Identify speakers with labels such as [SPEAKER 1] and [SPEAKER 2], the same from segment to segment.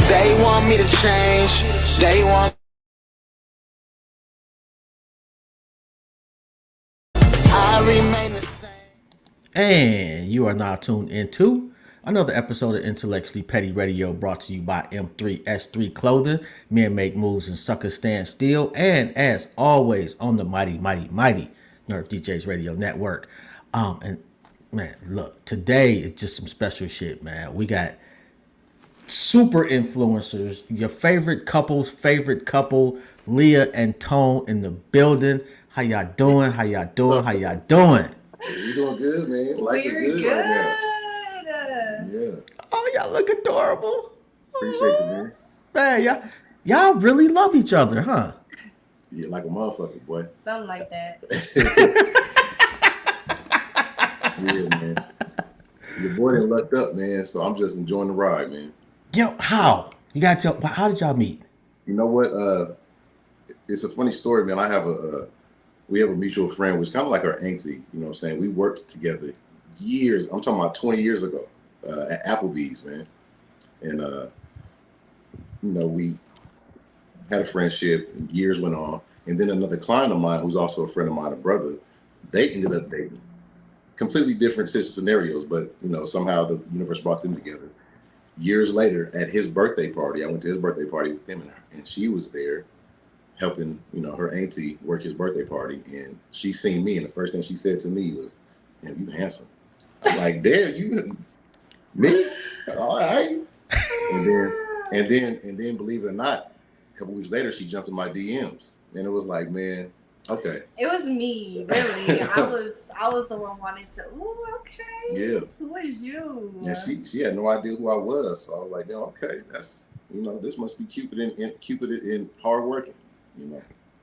[SPEAKER 1] They want me to change. They want. I remain the same.
[SPEAKER 2] And you are now tuned into another episode of Intellectually Petty Radio brought to you by M3S3 Clothing. Men make moves and suckers stand still. And as always, on the mighty Nerf DJs Radio Network. And man, look, today is just some special shit, man. We got super influencers, your favorite couple's favorite couple, Leah and Tone in the building. How y'all doing? How y'all doing? How y'all doing?
[SPEAKER 3] We doing good, man. Life is
[SPEAKER 4] We're
[SPEAKER 3] good
[SPEAKER 4] good.
[SPEAKER 3] right now. Yeah.
[SPEAKER 2] Oh, y'all look adorable.
[SPEAKER 3] Appreciate you, man.
[SPEAKER 2] Man, y'all really love each other, huh?
[SPEAKER 3] Yeah, like a motherfucker, boy.
[SPEAKER 4] Something like that.
[SPEAKER 3] Yeah, man. Your boy done lucked up, man, so I'm just enjoying the ride, man.
[SPEAKER 2] Yo, how? You gotta tell. How did y'all meet?
[SPEAKER 3] You know what? It's a funny story, man. We have a mutual friend, which is kind of like our auntie, you know what I'm saying? We worked together years, I'm talking about 20 years ago, at Applebee's, man. And, we had a friendship, and years went on. And then another client of mine, who's also a friend of mine, a brother, they ended up dating. Completely different scenarios, but, somehow the universe brought them together. Years later, at his birthday party, I went to his birthday party with him, and she was there helping, her auntie work his birthday party, and she seen me, and the first thing she said to me was, "Damn, you handsome." I'm like, "Damn, you, me? All right." And then, believe it or not, a couple weeks later, she jumped in my DMs, and it was like, man, okay.
[SPEAKER 4] It was me, really. I was the one wanting to. Ooh, okay.
[SPEAKER 3] Yeah.
[SPEAKER 4] Who is you?
[SPEAKER 3] And she had no idea who I was, so I was like, "Damn, okay, that's this must be Cupid in hard working."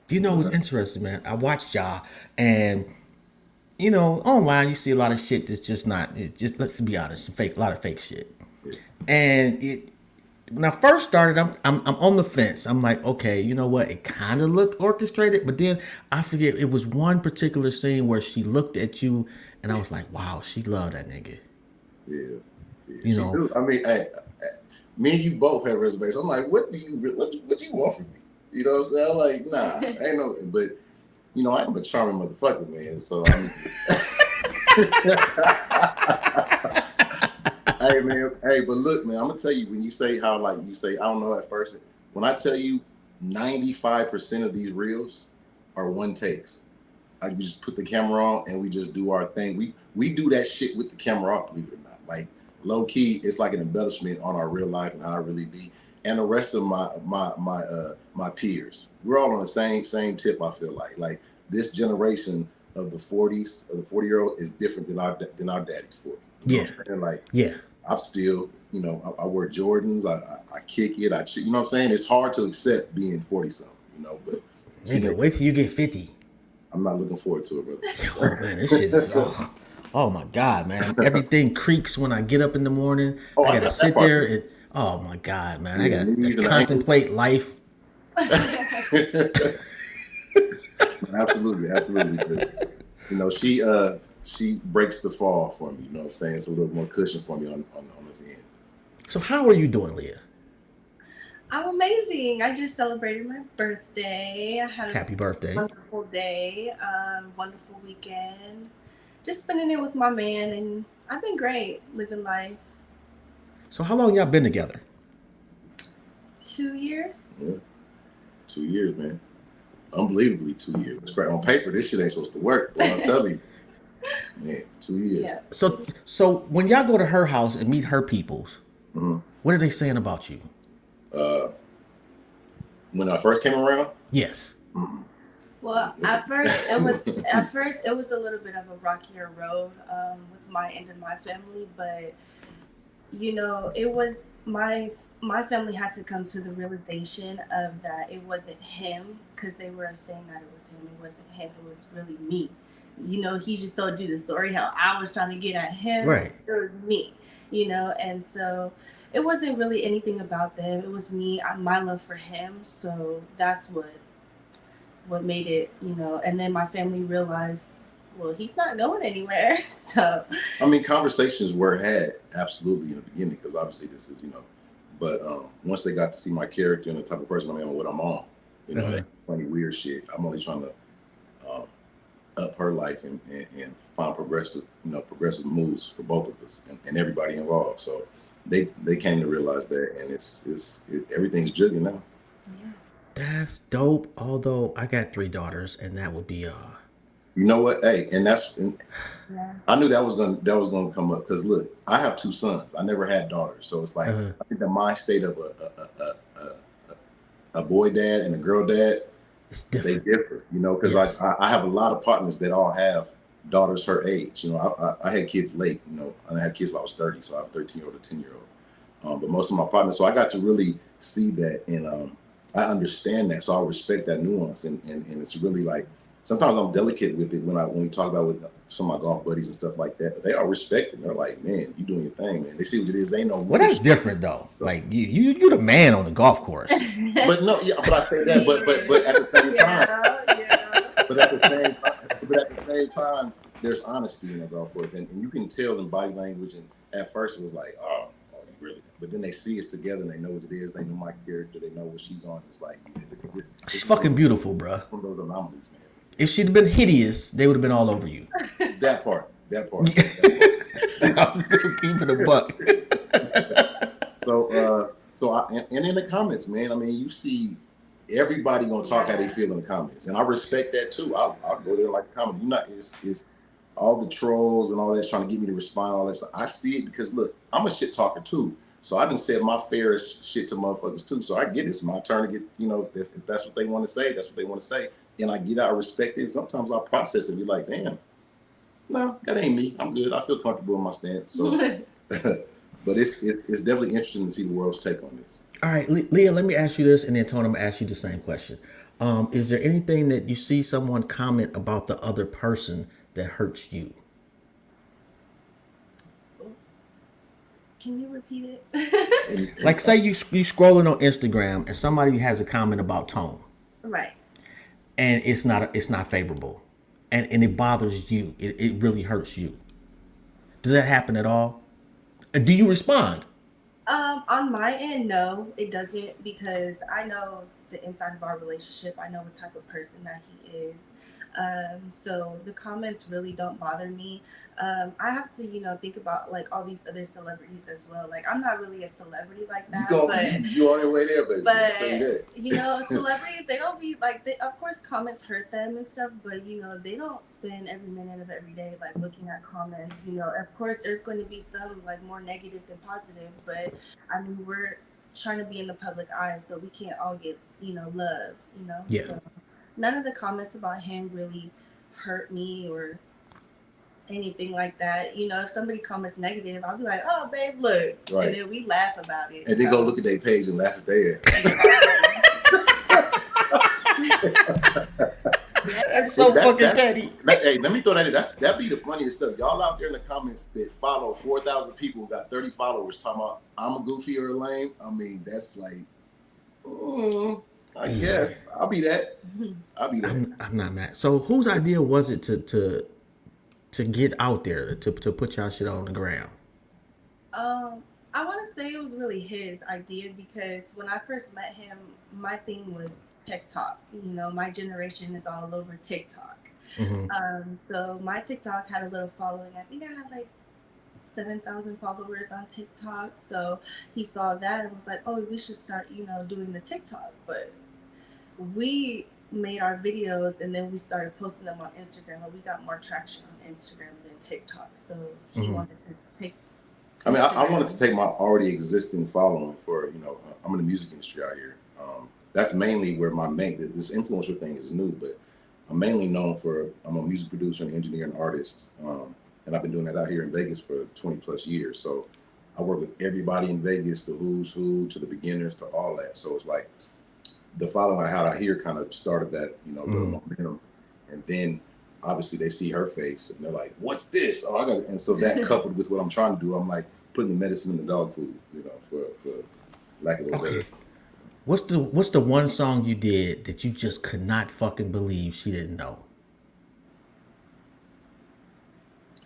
[SPEAKER 2] You know what's interesting, man? I watched y'all, and online you see a lot of shit that's just not. It just let's be honest, a lot of fake shit.
[SPEAKER 3] Yeah.
[SPEAKER 2] And when I first started, I'm on the fence. I'm like, okay, you know what? It kind of looked orchestrated, but then I forget it was one particular scene where she looked at you, and I was like, wow, she loved that nigga.
[SPEAKER 3] Yeah.
[SPEAKER 2] You know,
[SPEAKER 3] do. I mean, me and you both have resumes. I'm like, what do you want from me? You know what I'm saying? I'm like, nah, ain't no. But I'm a charming motherfucker, man. So I'm. Hey, man. Hey, but look, man. I'm gonna tell you when you say how you say I don't know at first. When I tell you 95% of these reels are one takes. I just put the camera on and we just do our thing. We do that shit with the camera off, believe it or not. Like low key, it's like an embellishment on our real life and how I really be. And the rest of my peers, we're all on the same tip. I feel like this generation of the 40s, of the 40-year-old is different than our daddy's 40. You know what I'm saying? Like,
[SPEAKER 2] yeah.
[SPEAKER 3] I'm still, I wear Jordans, I kick it, you know what I'm saying? It's hard to accept being 40 something, but
[SPEAKER 2] nigga, wait till you get 50.
[SPEAKER 3] I'm not looking forward to it, brother.
[SPEAKER 2] Oh man, this shit is oh my god, man. Everything creaks when I get up in the morning. I gotta sit there and oh my god, man. I gotta contemplate life.
[SPEAKER 3] Absolutely. She breaks the fall for me, you know what I'm saying? It's a little more cushion for me on this end.
[SPEAKER 2] So how are you doing, Leah?
[SPEAKER 4] I'm amazing. I just celebrated my birthday. I had
[SPEAKER 2] Happy birthday.
[SPEAKER 4] Wonderful day, wonderful weekend. Just spending it with my man, and I've been great, living life.
[SPEAKER 2] So how long y'all been together?
[SPEAKER 4] 2 years.
[SPEAKER 3] Yeah. 2 years, man. Unbelievably 2 years. On paper, this shit ain't supposed to work. But I'll tell you. Man, 2 years.
[SPEAKER 4] Yeah.
[SPEAKER 2] So when y'all go to her house and meet her peoples, what are they saying about you?
[SPEAKER 3] When I first came around?
[SPEAKER 2] Yes.
[SPEAKER 4] Well, at first it was a little bit of a rockier road with my end of my family, but it was my family had to come to the realization of that it wasn't him, because they were saying that it was him. It wasn't him. It was really me. He just told you the story how I was trying to get at him.
[SPEAKER 2] Right.
[SPEAKER 4] It was me. And so it wasn't really anything about them. It was me, my love for him. So that's what made it, and then my family realized, well, he's not going anywhere. So
[SPEAKER 3] I mean, conversations were had absolutely in the beginning, because obviously this is, But once they got to see my character and the type of person I am and what I'm on, you know, that funny weird shit. I'm only trying to up her life and find progressive moves for both of us and everybody involved. So they came to realize that, and everything's jiggy now.
[SPEAKER 4] Yeah.
[SPEAKER 2] That's dope. Although I got 3 daughters, and that would be
[SPEAKER 3] You know what? Hey, and
[SPEAKER 4] Yeah.
[SPEAKER 3] I knew that was gonna come up because look, I have 2 sons. I never had daughters, so it's like I think the mind state of a boy dad and a girl dad,
[SPEAKER 2] it's
[SPEAKER 3] they
[SPEAKER 2] different.
[SPEAKER 3] differ, you know, because
[SPEAKER 2] Yes.
[SPEAKER 3] I have a lot of partners that all have daughters her age. You know, I had kids late. You know, I had kids when I was 30, so I have a 13-year-old, a 10-year-old. But most of my partners, so I got to really see that, and I understand that, so I respect that nuance, and it's really like sometimes I'm delicate with it when we talk about with some of my golf buddies and stuff like that. But they all respect it. They're like, man, you doing your thing, man. They see what it is. They know.
[SPEAKER 2] Well, that's different though. Like you the man on the golf course.
[SPEAKER 3] But no, yeah, but I say that, but at the same time, but at the same time, there's honesty in the golf course, and you can tell in body language. And at first, it was like, oh, you really? But then they see us together, and they know what it is. They know my character. They know what she's on. It's like, yeah,
[SPEAKER 2] She's fucking beautiful, bruh.
[SPEAKER 3] One of those anomalies, man.
[SPEAKER 2] If she'd been hideous, they would have been all over you.
[SPEAKER 3] That part.
[SPEAKER 2] I was gonna keep it a buck.
[SPEAKER 3] And in the comments, man, I mean, you see everybody gonna talk how they feel in the comments, and I respect that too. I'll go there and like the comment. You not it's all the trolls and all that's trying to get me to respond. All that stuff. I see it because look, I'm a shit talker too. So I've been said my fair shit to motherfuckers too. So I get it's my turn to get, you know, if that's what they want to say, that's what they want to say. And I get out, I respect it. Sometimes I process it and be like, damn, no, that ain't me. I'm good. I feel comfortable in my stance. So, but it's definitely interesting to see the world's take on this.
[SPEAKER 2] All right, Leah, let me ask you this, and then Tony, I'm gonna ask you the same question. Is there anything that you see someone comment about the other person that hurts you?
[SPEAKER 4] Can you repeat it?
[SPEAKER 2] Like, say you scrolling on Instagram and somebody has a comment about Tone,
[SPEAKER 4] Right.
[SPEAKER 2] and it's not favorable, and it bothers you. It really hurts you. Does that happen at all? Do you respond?
[SPEAKER 4] On my end, no, it doesn't, because I know the inside of our relationship. I know what type of person that he is. So the comments really don't bother me. I have to, think about like all these other celebrities as well. Like, I'm not really a celebrity like that,
[SPEAKER 3] You on your way there, baby.
[SPEAKER 4] but
[SPEAKER 3] Tell you that.
[SPEAKER 4] celebrities, they don't be like, of course comments hurt them and stuff, but they don't spend every minute of every day like looking at comments. Of course there's going to be some like more negative than positive, but I mean, we're trying to be in the public eye, so we can't all get love.
[SPEAKER 2] Yeah.
[SPEAKER 4] So none of the comments about him really hurt me or anything like that. If somebody comments negative, I'll be like, oh babe, look.
[SPEAKER 3] Right.
[SPEAKER 4] And then we laugh about it.
[SPEAKER 3] And then go look at their page and laugh at their
[SPEAKER 2] That's so fucking petty.
[SPEAKER 3] Hey, let me throw that in. That'd be the funniest stuff. Y'all out there in the comments that follow 4,000 people who got 30 followers talking about I'm a goofy or a lame. I mean, that's like, I guess I'll be that.
[SPEAKER 2] I'm not mad. So whose idea was it to get out there to put y'all shit on the ground?
[SPEAKER 4] I want to say it was really his idea, because when I first met him, my thing was TikTok. My generation is all over TikTok. So my TikTok had a little following. I think I had like 7,000 followers on TikTok. So he saw that and was like, oh, we should start, doing the TikTok. But we made our videos and then we started posting them on Instagram, and we got more traction on Instagram than TikTok. So he wanted to take.
[SPEAKER 3] I mean, I wanted to take my already existing following for, I'm in the music industry out here. That's mainly where this influencer thing is new, but I'm mainly known for, I'm a music producer and engineer and artist. And I've been doing that out here in Vegas for 20 plus years. So I work with everybody in Vegas, the who's who, to the beginners, to all that. So it's like the following I had out here kind of started that, little momentum. And then obviously they see her face and they're like, what's this? Oh, I got it. And so that coupled with what I'm trying to do, I'm like putting the medicine in the dog food, for lack of a better.
[SPEAKER 2] What's the one song you did that you just could not fucking believe she didn't know?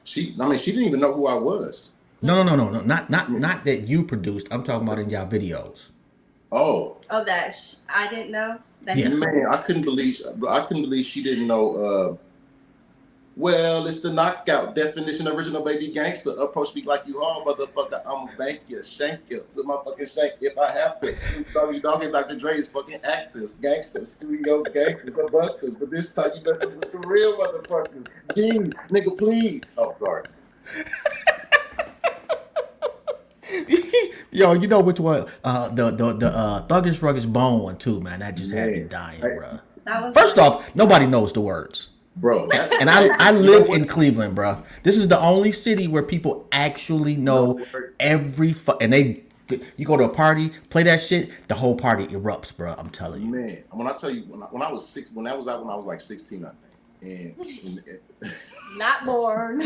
[SPEAKER 3] She didn't even know who I was.
[SPEAKER 2] No. Not that you produced. I'm talking about in y'all videos.
[SPEAKER 3] Oh,
[SPEAKER 4] Oh, I didn't know that.
[SPEAKER 2] Yeah.
[SPEAKER 3] man, I couldn't believe she didn't know. Well, it's the knockout definition, original baby gangster. Approach me like you are, motherfucker. I'm a bank you, shank you with my fucking shank if I have to. Snoop Doggy Dogg and Dr. Dre's fucking actors, gangsters, studio gangsters, the busters. But this time you better with the real motherfuckers. Gee, nigga, please. Oh, sorry.
[SPEAKER 2] Yo, you know which one? The Thuggish Ruggish Bone one too, man. That just had me
[SPEAKER 3] Man.
[SPEAKER 2] dying,
[SPEAKER 3] Hey,
[SPEAKER 2] bro.
[SPEAKER 4] That was
[SPEAKER 2] First off, nobody knows the words.
[SPEAKER 3] bro.
[SPEAKER 2] And I live in Cleveland, bro. This is the only city where people actually know every and they. You go to a party, play that shit, the whole party erupts, bro. I'm telling you.
[SPEAKER 3] Man, when I tell you, when I was six, when that was out, when I was like 16, I think, and
[SPEAKER 4] not born.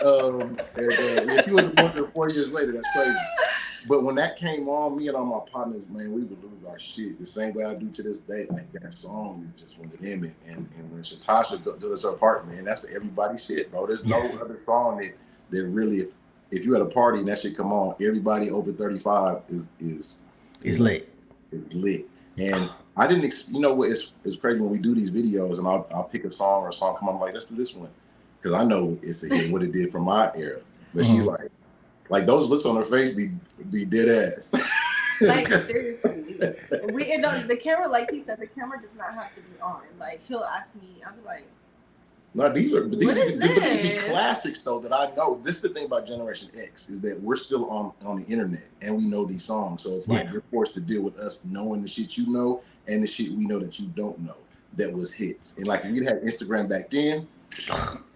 [SPEAKER 3] if you was born there 4 years later, that's crazy. But when that came on, me and all my partners, man, we would lose our shit the same way I do to this day. Like that song, we just wanted him, and when Shatasha does her part, man, that's everybody's shit, bro. There's no other song that really, if you at a party and that shit come on, everybody over 35 is
[SPEAKER 2] lit.
[SPEAKER 3] Is lit. And I didn't, you know what? It's crazy when we do these videos, and I'll pick a song or a song come on, I'm like, let's do this one, because I know it's a hit, what it did from my era. But she's like those looks on her face be dead ass.
[SPEAKER 4] Like seriously, the camera, like he said, the camera does not have to be on. Like he'll ask me, I'll be like,
[SPEAKER 3] no, these
[SPEAKER 4] this?
[SPEAKER 3] be classics though that I know. This is the thing about Generation X is that we're still on the internet and we know these songs. So it's like you're forced to deal with us knowing the shit you know and the shit we know that you don't know that was hits. And like if we had Instagram back then.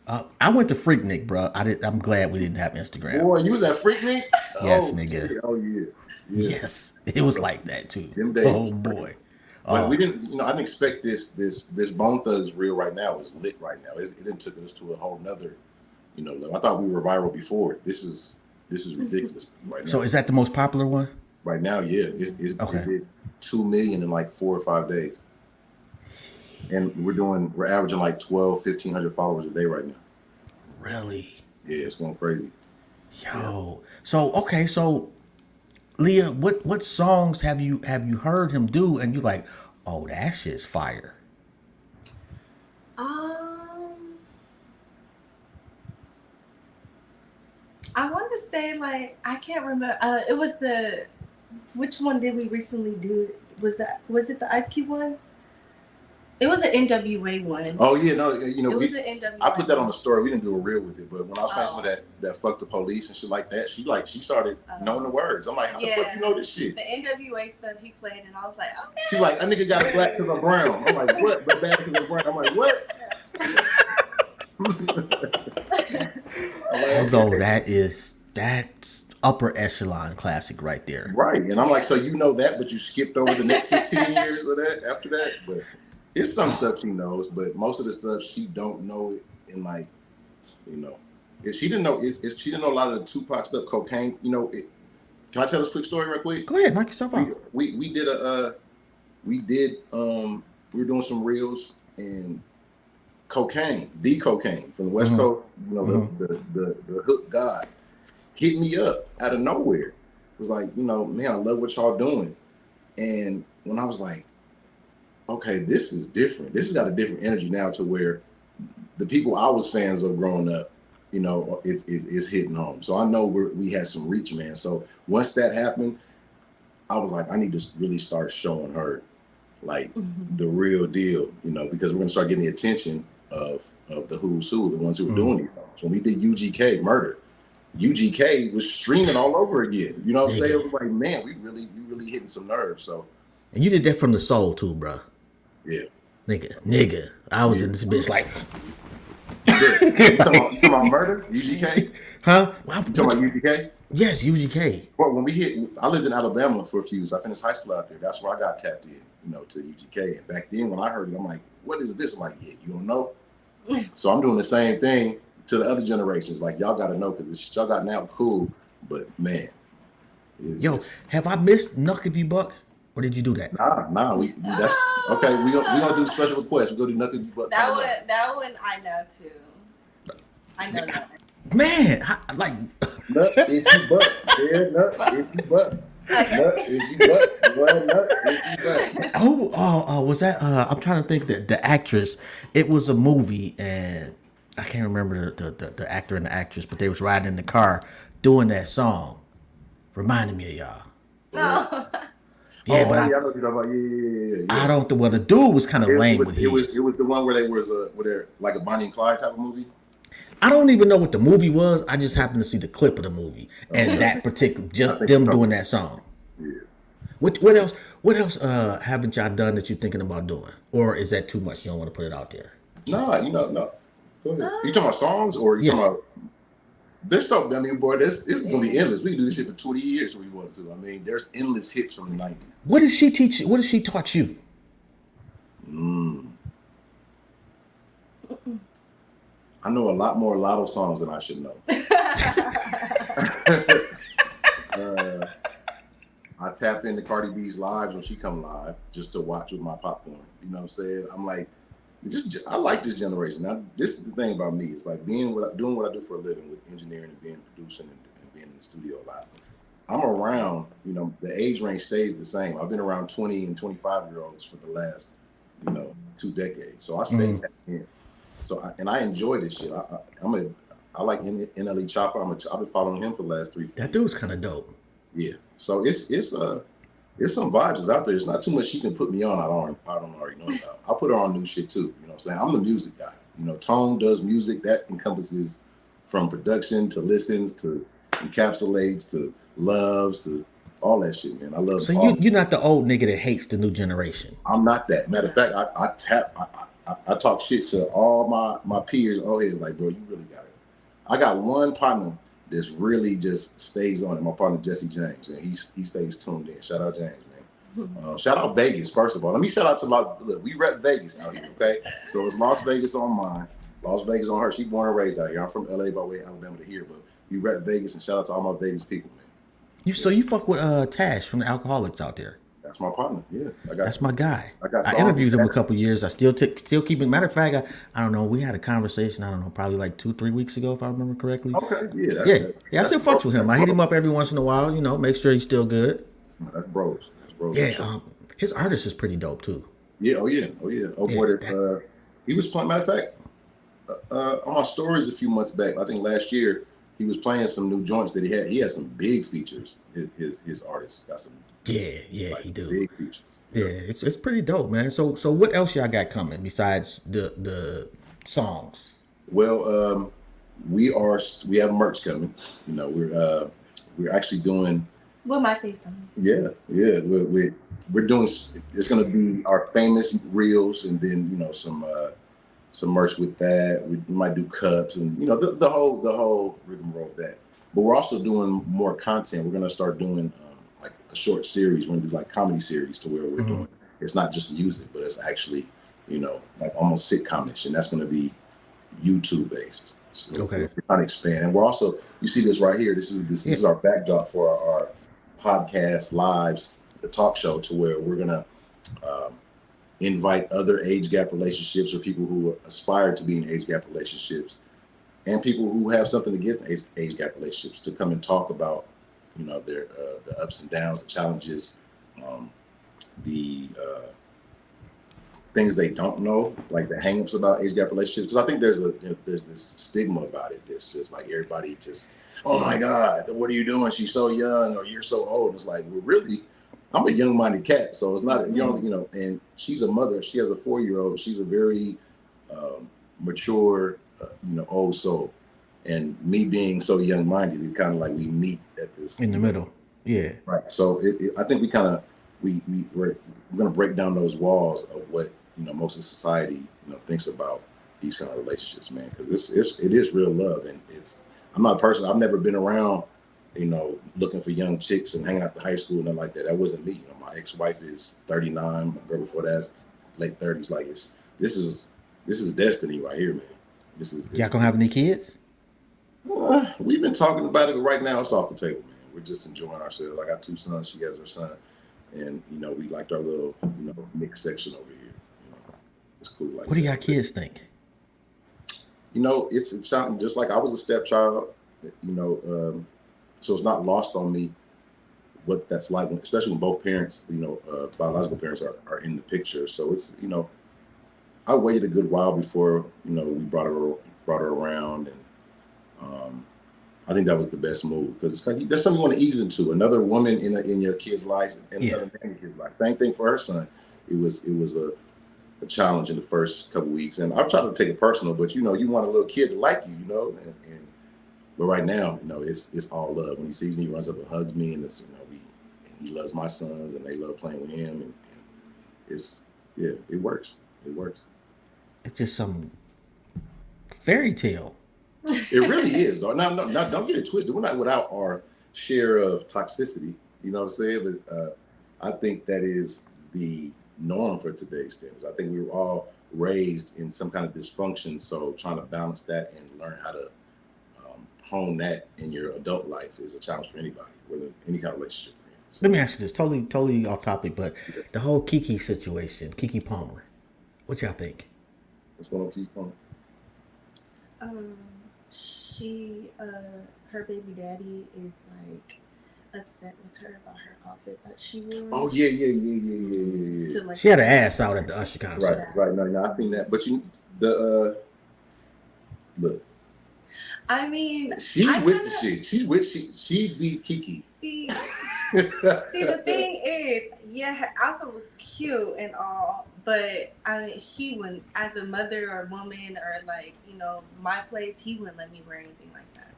[SPEAKER 2] I went to Freaknik, bro. I'm glad we didn't have Instagram.
[SPEAKER 3] Boy, you was at Freaknik?
[SPEAKER 2] Yes, nigga.
[SPEAKER 3] Shit. Oh yeah.
[SPEAKER 2] Yes, it was like that too.
[SPEAKER 3] Them days.
[SPEAKER 2] Oh boy.
[SPEAKER 3] But we didn't, I didn't expect this Bone Thugs reel right now is lit right now. It didn't took us to a whole nother, level. I thought we were viral before. This is ridiculous right now.
[SPEAKER 2] So is that the most popular one?
[SPEAKER 3] Right now, yeah. It did 2 million in like 4 or 5 days. And we're averaging like 1,500 followers a day right now.
[SPEAKER 2] Really?
[SPEAKER 3] Yeah, it's going crazy.
[SPEAKER 2] Yo. Yeah. So Leah, what songs have you heard him do and you like, oh, that shit's fire?
[SPEAKER 4] I want to say like I can't remember. It was which one did we recently do? Was it the Ice Cube one? It was an NWA one.
[SPEAKER 3] Oh yeah, no,
[SPEAKER 4] it was an NWA.
[SPEAKER 3] I put that on the story. We didn't do a reel with it, but when I was playing some of that fuck the police and shit like that, she started knowing the words. I'm like, how the fuck you know this shit?
[SPEAKER 4] The NWA stuff he played, and I was like, okay.
[SPEAKER 3] She's like, that nigga got black because I'm brown. I'm like, what? But bad because I'm brown. I'm like, what?
[SPEAKER 2] Although that's upper echelon classic right there.
[SPEAKER 3] Right, and I'm like, so you know that, but you skipped over the next 15 years of that after that, but. It's some stuff she knows, but most of the stuff she don't know it. And like, if she didn't know, she didn't know a lot of the Tupac stuff, cocaine. Can I tell this quick story real quick?
[SPEAKER 2] Go ahead, knock yourself out.
[SPEAKER 3] We were doing some reels and cocaine from the West Coast. The hook god hit me up out of nowhere. It was like, man, I love what y'all doing. And when I was like, okay, this is different. This has got a different energy now to where the people I was fans of growing up, it's hitting home. So I know we had some reach, man. So once that happened, I was like, I need to really start showing her like the real deal, because we're gonna start getting the attention of the who's who, the ones who were doing these songs. When we did UGK Murder, UGK was streaming all over again. You know what I'm saying? It was like, man, we really hitting some nerves. So.
[SPEAKER 2] And you did that from the soul too, bro.
[SPEAKER 3] Yeah.
[SPEAKER 2] Nigga. I was in this bitch like.
[SPEAKER 3] You talking about Murder? UGK?
[SPEAKER 2] Huh?
[SPEAKER 3] You talking about UGK?
[SPEAKER 2] Yes, UGK.
[SPEAKER 3] Well, I lived in Alabama for a few years. I finished high school out there. That's where I got tapped in, to UGK. And back then when I heard it, I'm like, what is this? I'm like, yeah, you don't know? So I'm doing the same thing to the other generations. Like, y'all got to know, because this shit y'all got now cool, but man.
[SPEAKER 2] Have I missed Nuck If You Buck? Or did you do that?
[SPEAKER 3] Nah. That's okay. We gonna do special requests. We go do nothing but
[SPEAKER 4] that one. I know too. I know that.
[SPEAKER 2] Man, like,
[SPEAKER 3] Nut if you butt. Yeah, nut if you butt. Nut if you butt. Boy, nut if you butt.
[SPEAKER 2] was that? I'm trying to think that the actress. It was a movie, and I can't remember the actor and the actress, but they was riding in the car doing that song, reminding me of y'all.
[SPEAKER 4] No.
[SPEAKER 2] Yeah, but
[SPEAKER 3] Oh, yeah, I know what you're talking about. Yeah.
[SPEAKER 2] I don't. Well, the dude was kind of
[SPEAKER 3] It
[SPEAKER 2] lame
[SPEAKER 3] was
[SPEAKER 2] with
[SPEAKER 3] it was it
[SPEAKER 2] his.
[SPEAKER 3] was the one where they was where they're like a Bonnie and Clyde type of movie.
[SPEAKER 2] I don't even know what the movie was. I just happened to see the clip of the movie and
[SPEAKER 3] Okay.
[SPEAKER 2] that particular,
[SPEAKER 3] I
[SPEAKER 2] just
[SPEAKER 3] think you're
[SPEAKER 2] them doing
[SPEAKER 3] talking.
[SPEAKER 2] that song.
[SPEAKER 3] Yeah.
[SPEAKER 2] What else? What else? Haven't y'all done that you're thinking about doing, or is that too much? You don't want to put it out there.
[SPEAKER 3] No, no. Go ahead. You talking about songs or you
[SPEAKER 2] Yeah.
[SPEAKER 3] talking about? There's so I mean, boy, this is gonna be endless. We can do this shit for 20 years if we want to. I mean, there's endless hits from the 90s.
[SPEAKER 2] What did she teach? What did she taught you?
[SPEAKER 3] I know a lot more Lotto songs than I should know. I tap into Cardi B's lives when she come live just to watch with my popcorn. You know what I'm saying? I'm like, I like this generation. Now, this is the thing about me. It's like doing what I do for a living with engineering and being producing and being in the studio a lot. I'm around, the age range stays the same. I've been around 20 and 25-year-olds for the last, 2 decades. So I stay tapped in. So I enjoy this shit. I like NLE Chopper. I've been following him for the last 3 4
[SPEAKER 2] That dude's kind of dope.
[SPEAKER 3] Yeah. So it's some vibes is out there. It's not too much she can put me on. I don't already know about. I'll put her on new shit too. You know what I'm saying? I'm the music guy. Tone does music that encompasses from production to listens to encapsulates to loves to all that shit, man. I love.
[SPEAKER 2] So you're not the old nigga that hates the new generation.
[SPEAKER 3] I'm not that. Matter of fact, I talk shit to all my peers. Oh, he's like, bro, you really got it. I got one partner that's really just stays on it. My partner Jesse James, and he stays tuned in. Shout out James, man. Shout out Vegas. First of all, let me shout out to look. We rep Vegas out here, okay? So it's Las Vegas on mine, Las Vegas on her. She born and raised out here. I'm from LA by way of Alabama to here, but we rep Vegas, and shout out to all my Vegas people, man.
[SPEAKER 2] So you fuck with Tash from the Alcoholics out there.
[SPEAKER 3] That's my partner. Yeah,
[SPEAKER 2] That's my guy. I
[SPEAKER 3] songs
[SPEAKER 2] interviewed him a
[SPEAKER 3] with
[SPEAKER 2] couple years. I still keep it. Matter of fact, I don't know. We had a conversation. I don't know, probably like 2-3 weeks ago, if I remember correctly.
[SPEAKER 3] Okay, yeah,
[SPEAKER 2] I still fucks with him. I hit him up every once in a while. Make sure he's still good.
[SPEAKER 3] That's bros.
[SPEAKER 2] Yeah,
[SPEAKER 3] sure.
[SPEAKER 2] his artist is pretty dope too.
[SPEAKER 3] Yeah, oh yeah. Boy, he was playing. Matter of fact, on my stories a few months back, I think last year, he was playing some new joints that he had. He had some big features. His artist got some.
[SPEAKER 2] Yeah, he do.
[SPEAKER 3] Big features.
[SPEAKER 2] Yeah, it's pretty dope, man. So what else y'all got coming besides the songs?
[SPEAKER 3] Well, we have merch coming. We're actually doing.
[SPEAKER 4] With my face on.
[SPEAKER 3] Yeah. We're doing. It's gonna be our famous reels, and then some merch with that. We might do cups, and the whole rigmarole of that. But we're also doing more content. We're gonna start doing like a short series. We're gonna do like comedy series to where we're doing. It's not just music, but it's actually like almost sitcom-ish, and that's gonna be YouTube based. So
[SPEAKER 2] Okay.
[SPEAKER 3] We're trying to expand, and we're also you see this right here. This is our backdrop for our podcast lives, the talk show, to where we're gonna invite other age gap relationships or people who aspire to be in age gap relationships and people who have something against age gap relationships to come and talk about their the ups and downs, the challenges, the things they don't know, like the hangups about age gap relationships. Because I think there's this stigma about it. It's just like everybody just, oh my God, what are you doing? She's so young, or you're so old. It's like, well, really, I'm a young-minded cat, so it's not and she's a mother. She has a 4-year-old. She's a very mature, old soul. And me being so young-minded, it's kind of like we meet at this
[SPEAKER 2] in the middle. Yeah.
[SPEAKER 3] Right. So I think we're going to break down those walls of what most of society thinks about these kind of relationships, man. Because it is real love, and I'm not a person. I've never been around looking for young chicks and hanging out in high school and nothing like that. That wasn't me. My ex-wife is 39. My girl before that's late 30s. Like this is destiny right here, man.
[SPEAKER 2] Y'all gonna have any kids?
[SPEAKER 3] We've been talking about it, but right now it's off the table, man. We're just enjoying ourselves. I got 2 sons. She has her son, and we liked our little mixed section over here. It's cool. Like
[SPEAKER 2] What do y'all kids think?
[SPEAKER 3] it's something just like I was a stepchild, so it's not lost on me what that's like, especially when both parents, biological parents are in the picture. So it's, I waited a good while before, we brought her around, and I think that was the best move because it's like that's something you want to ease into. Another woman in your kid's life and another man in your kid's life. Same thing for her son. It was a challenge in the first couple of weeks, and I'm trying to take it personal, but you want a little kid to like you, and but right now, it's all love. When he sees me, he runs up and hugs me, and it's he loves my sons, and they love playing with him, and it works. It works.
[SPEAKER 2] It's just some fairy tale.
[SPEAKER 3] It really is, though. Now, don't get it twisted. We're not without our share of toxicity. You know what I'm saying? But I think that is the norm for today's standards. I think we were all raised in some kind of dysfunction, so trying to balance that and learn how to hone that in your adult life is a challenge for anybody, whether any kind of relationship.
[SPEAKER 2] Let me ask you this, totally off topic, but the whole Kiki situation, Kiki Palmer, what y'all think?
[SPEAKER 3] What's going on, Kiki Palmer?
[SPEAKER 4] Her baby daddy is like upset with her about her outfit that she wore.
[SPEAKER 3] Oh yeah.
[SPEAKER 2] She had her ass out at the Usher concert.
[SPEAKER 3] Right. No, I think that, but look.
[SPEAKER 4] I mean,
[SPEAKER 3] she's with the chick. She's the Kiki.
[SPEAKER 4] See, the thing is, yeah, her outfit was cute and all, but I mean, he wouldn't, as a mother or woman or like, my place, he wouldn't let me wear anything like that.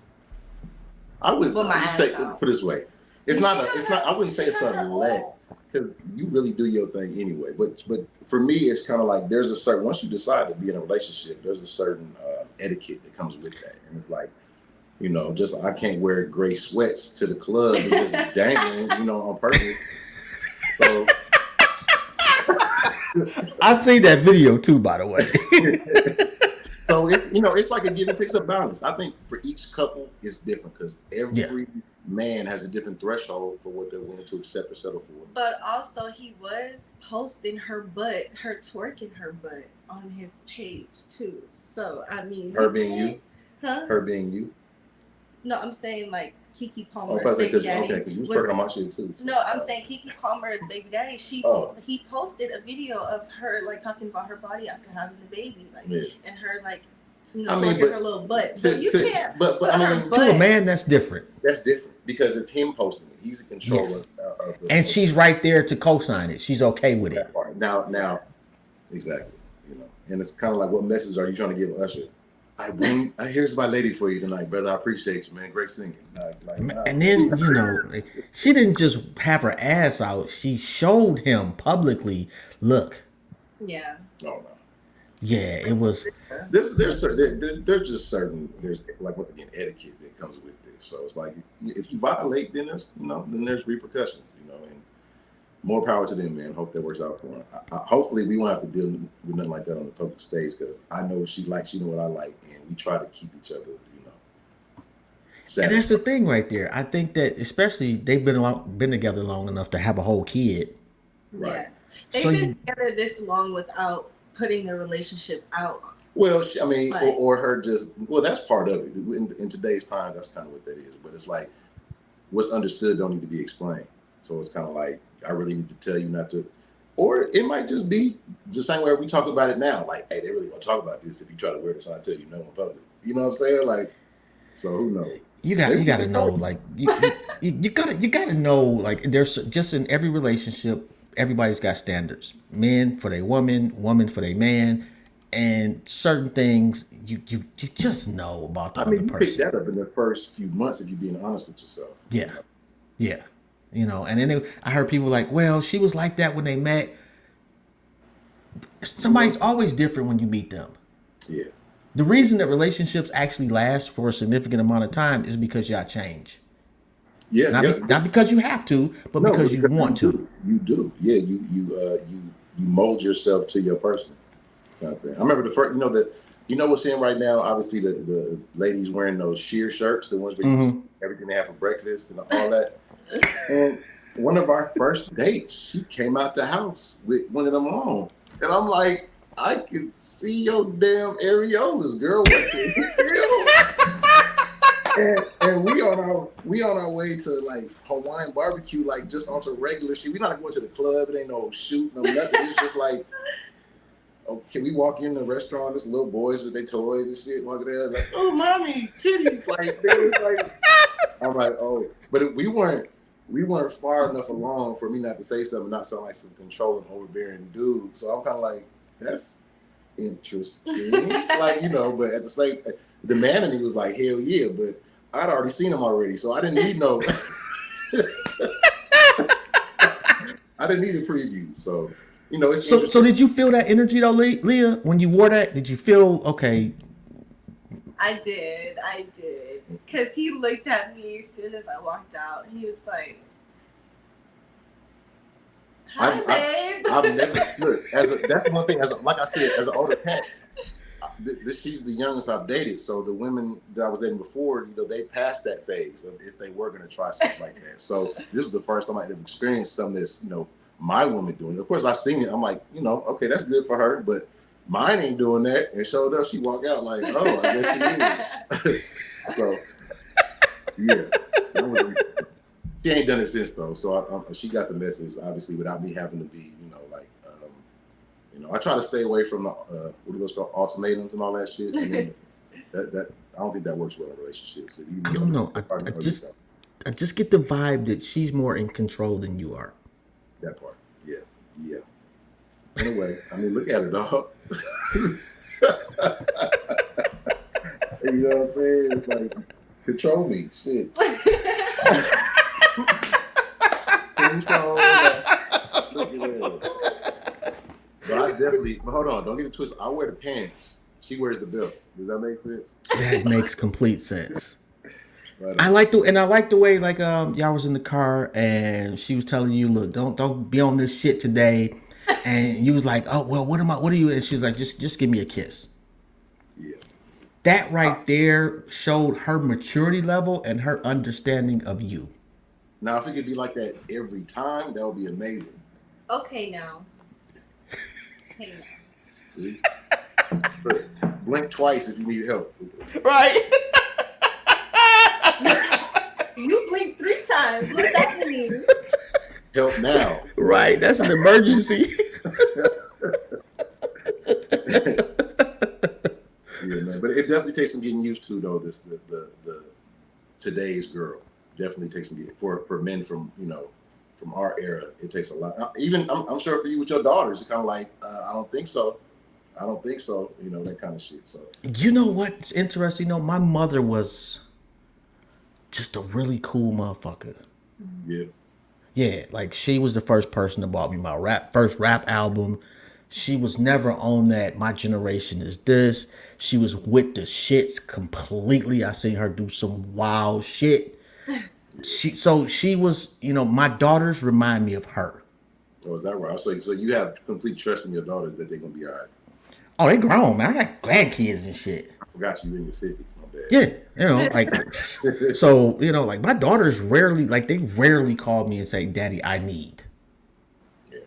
[SPEAKER 3] I would say, put it this way, it's not. I wouldn't say it's a let, because you really do your thing anyway. But for me, it's kind of like there's a certain, once you decide to be in a relationship, there's a certain etiquette that comes with that, and it's like, just I can't wear gray sweats to the club and just dangling, on purpose. So
[SPEAKER 2] I seen that video too, by the way.
[SPEAKER 3] So it's like a give and take, a balance. I think for each couple it's different because every man has a different threshold for what they're willing to accept or settle for.
[SPEAKER 4] But also he was posting her twerking her butt on his page too. So I mean,
[SPEAKER 3] her being you?
[SPEAKER 4] Huh?
[SPEAKER 3] Her being you?
[SPEAKER 4] No, I'm saying like Keke Palmer's
[SPEAKER 3] baby
[SPEAKER 4] daddy.
[SPEAKER 3] Okay, because you was twerking on my shit too.
[SPEAKER 4] No, I'm saying Keke Palmer's baby daddy. He posted a video of her like talking about her body after having the baby, and her like twerking her little butt. But you can't.
[SPEAKER 3] But I mean,
[SPEAKER 2] to a man, that's different.
[SPEAKER 3] That's different because it's him posting it. He's in control of
[SPEAKER 2] and she's right there to co-sign it. She's okay with it.
[SPEAKER 3] Now, exactly. And it's kind of like, what message are you trying to give Usher? Here's my lady for you tonight, brother. I appreciate you, man. Great singing.
[SPEAKER 2] And then, she didn't just have her ass out. She showed him publicly, look.
[SPEAKER 4] Yeah.
[SPEAKER 3] Oh, no.
[SPEAKER 2] Yeah, it was.
[SPEAKER 3] There's just certain, like, once again, etiquette that comes with this. So it's like, if you violate, then there's repercussions, and more power to them, man. Hope that works out for them. Hopefully, we won't have to deal with nothing like that on the public stage because I know what she likes, she know what I like, and we try to keep each other, satisfied.
[SPEAKER 2] And that's the thing right there. I think that especially they've been together long enough to have a whole kid.
[SPEAKER 3] Right.
[SPEAKER 4] Yeah. They've been together this long without putting the relationship out.
[SPEAKER 3] Well, or her just, that's part of it. In today's time, that's kind of what that is. But it's like, what's understood don't need to be explained. So it's kind of like, I really need to tell you not to, or it might just be the same way we talk about it now. Like, hey, they're really gonna talk about this if you try to wear this on. I tell you no in public. You know what I'm saying? Like, so who knows? You got
[SPEAKER 2] to know, like you gotta know, like there's just in every relationship, everybody's got standards. Men for their woman, woman for their man, and certain things you just know about the other person.
[SPEAKER 3] You pick that up in the first few months if you're being honest with yourself.
[SPEAKER 2] Yeah. And then I heard people like, well, she was like that when they met. Somebody's always different when you meet them.
[SPEAKER 3] Yeah.
[SPEAKER 2] The reason that relationships actually last for a significant amount of time is because y'all change.
[SPEAKER 3] Yeah.
[SPEAKER 2] Not because you have to, but because you want to.
[SPEAKER 3] You do. Yeah. You mold yourself to your person. I remember the first, what's in right now, obviously the ladies wearing those sheer shirts, the ones where you see everything they have for breakfast and all that. And one of our first dates, she came out the house with one of them on. And I'm like, I can see your damn areolas, girl. What the hell? And we on our way to like Hawaiian barbecue, like just on some regular shit. We not going to the club. It ain't no shoot, no nothing. It's just like, oh, can we walk in the restaurant? There's little boys with their toys and shit walking there, like, oh, mommy, titties, like, like. I'm like, oh, but we weren't far enough along for me not to say something, not sound like some controlling, overbearing dude. So I'm kind of like, that's interesting, like, you know. But at the same, the man in me was like, hell yeah, but I'd already seen him already, so I didn't need no. I didn't need a preview, so you know. It's
[SPEAKER 2] so did you feel that energy though, Leah, when you wore that? Did you feel okay?
[SPEAKER 4] I did, because he looked at me as soon as I walked out. He was like, "Hi, babe."
[SPEAKER 3] I've never look that's one thing. Like I said, as an older parent, she's the youngest I've dated. So the women that I was dating before, you know, they passed that phase of if they were going to try something like that. So this was the first time I had experienced something that's, you know, my woman doing it. Of course, I've seen it. I'm like, you know, okay, that's good for her, but mine ain't doing that. And showed up, she walked out like, oh, I guess she is. So yeah, she ain't done it since though. So she got the message, obviously, without me having to be, you know, like, you know, I try to stay away from the what are those called, ultimatums and all that shit. I mean, that I don't think that works well in relationships.
[SPEAKER 2] I don't know. I just get the vibe that she's more in control than you are.
[SPEAKER 3] That part, yeah. Anyway, I mean, look at her, dog. You know what I'm saying? It's like, control me, shit. Control. Look at that. But I definitely, but hold on, don't get it twisted. I wear the pants. She wears the belt. Does that make sense?
[SPEAKER 2] That makes complete sense.
[SPEAKER 3] Right.
[SPEAKER 2] I like the way like y'all was in the car and she was telling you, look, don't be on this shit today, and you was like, oh well, what are you? And she's like, just give me a kiss.
[SPEAKER 3] Yeah.
[SPEAKER 2] That right there showed her maturity level and her understanding of you.
[SPEAKER 3] Now, if it could be like that every time, that would be amazing.
[SPEAKER 4] Okay, now.
[SPEAKER 3] See? Blink twice if you need help.
[SPEAKER 2] Right.
[SPEAKER 4] You blinked 3 times. What's that mean?
[SPEAKER 3] Help now.
[SPEAKER 2] Right. That's an emergency.
[SPEAKER 3] Yeah, man. But it definitely takes some getting used to, though. The today's girl definitely takes some getting for men from, you know, from our era. It takes a lot. Even I'm sure for you with your daughters, it's kind of like I don't think so. You know, that kind of shit. So
[SPEAKER 2] You know what's interesting though? My mother was just a really cool motherfucker.
[SPEAKER 3] yeah.
[SPEAKER 2] Yeah, like she was the first person that bought me my first rap album. She was never on that. My generation is this. She was with the shits completely. I seen her do some wild shit. She was, you know, my daughters remind me of her.
[SPEAKER 3] Oh, is that right? So you have complete trust in your daughters that they're gonna be all right.
[SPEAKER 2] Oh, they grown, man. I got grandkids and shit.
[SPEAKER 3] I forgot you in your 50s. My bad.
[SPEAKER 2] Yeah, you know, like, so, you know, like my daughters rarely call me and say, Daddy, I need.
[SPEAKER 3] Yeah.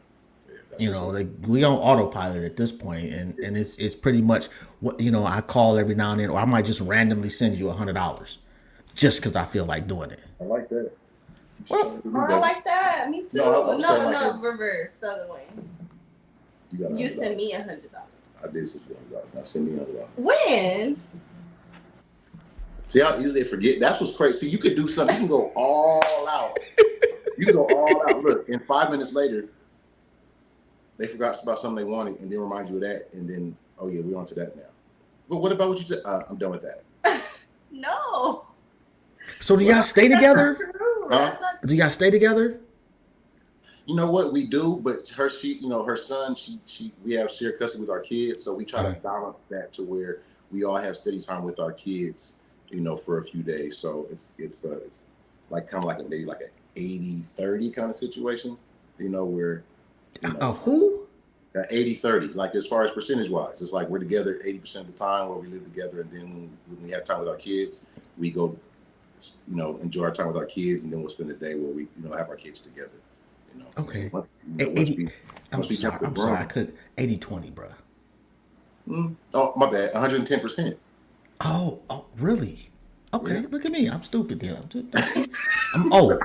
[SPEAKER 2] You know, like we on autopilot at this point, and it's pretty much what, you know, I call every now and then, or I might just randomly send you $100 just because I feel like doing it.
[SPEAKER 3] I like that.
[SPEAKER 2] Well,
[SPEAKER 4] I like that. Me too. No, reverse the other way. You send me $100.
[SPEAKER 3] I did send you $100. Now send me $100.
[SPEAKER 4] When?
[SPEAKER 3] See how easy they forget? That's what's crazy. See, you could do something. You can go all out. You can go all out. Look, and 5 minutes later, they forgot about something they wanted, and then remind you of that, and then, oh yeah, we're on to that now. But what about what you said? I'm done with that.
[SPEAKER 4] No.
[SPEAKER 2] So do y'all stay together?
[SPEAKER 3] Huh?
[SPEAKER 2] Do y'all stay together?
[SPEAKER 3] You know what we do, but her son, we have shared custody with our kids, so we try to balance that to where we all have steady time with our kids, you know, for a few days. So it's like kind of like maybe like an 80-30 kind of situation, you know, where
[SPEAKER 2] Who?
[SPEAKER 3] 80-30, like as far as percentage wise, it's like we're together 80% of the time where we live together, and then when we have time with our kids, we go, you know, enjoy our time with our kids, and then we'll spend a day where we, you know, have our kids together. You know.
[SPEAKER 2] Okay.
[SPEAKER 3] I'm sorry,
[SPEAKER 2] I could 80-20, bro.
[SPEAKER 3] Oh, my bad. 110%.
[SPEAKER 2] Oh, really?
[SPEAKER 3] Yeah.
[SPEAKER 2] Okay, look at me. I'm stupid then. I'm old.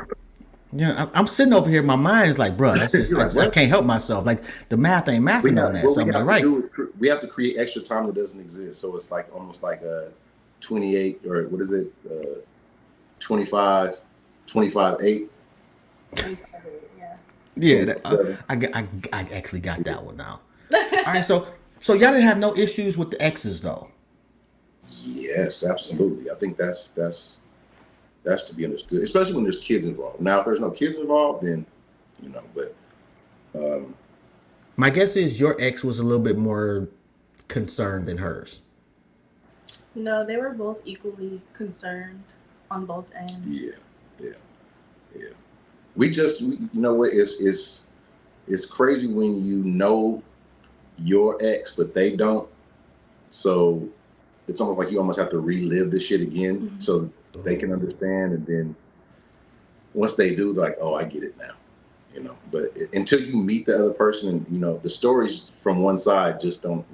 [SPEAKER 2] Yeah, I'm sitting over here. My mind is like, bruh, that's just
[SPEAKER 3] You're like,
[SPEAKER 2] I
[SPEAKER 3] what?
[SPEAKER 2] can't help myself. Like the math ain't mathing on that.
[SPEAKER 3] What
[SPEAKER 2] So
[SPEAKER 3] we
[SPEAKER 2] I'm like,
[SPEAKER 3] have to
[SPEAKER 2] right.
[SPEAKER 3] do is we have to create extra time that doesn't exist. So it's like almost like a 28 or what is it? 25, 25, 8.
[SPEAKER 4] Yeah.
[SPEAKER 2] Yeah,
[SPEAKER 3] 27.
[SPEAKER 2] I actually got that one now. All right, so y'all didn't have no issues with the exes though.
[SPEAKER 3] Yes, absolutely. I think that's to be understood, especially when there's kids involved. Now, if there's no kids involved, then but um,
[SPEAKER 2] My guess is your ex was a little bit more concerned than hers.
[SPEAKER 4] No, they were both equally concerned on both
[SPEAKER 3] yeah,
[SPEAKER 4] ends.
[SPEAKER 3] yeah, yeah. You know what? It's crazy when you know your ex, but they don't. So it's almost like you almost have to relive this shit again
[SPEAKER 4] Mhm.
[SPEAKER 3] so they can understand. And then once they do, they're like, oh, I get it now. But until you meet the other person, and the stories from one side just don't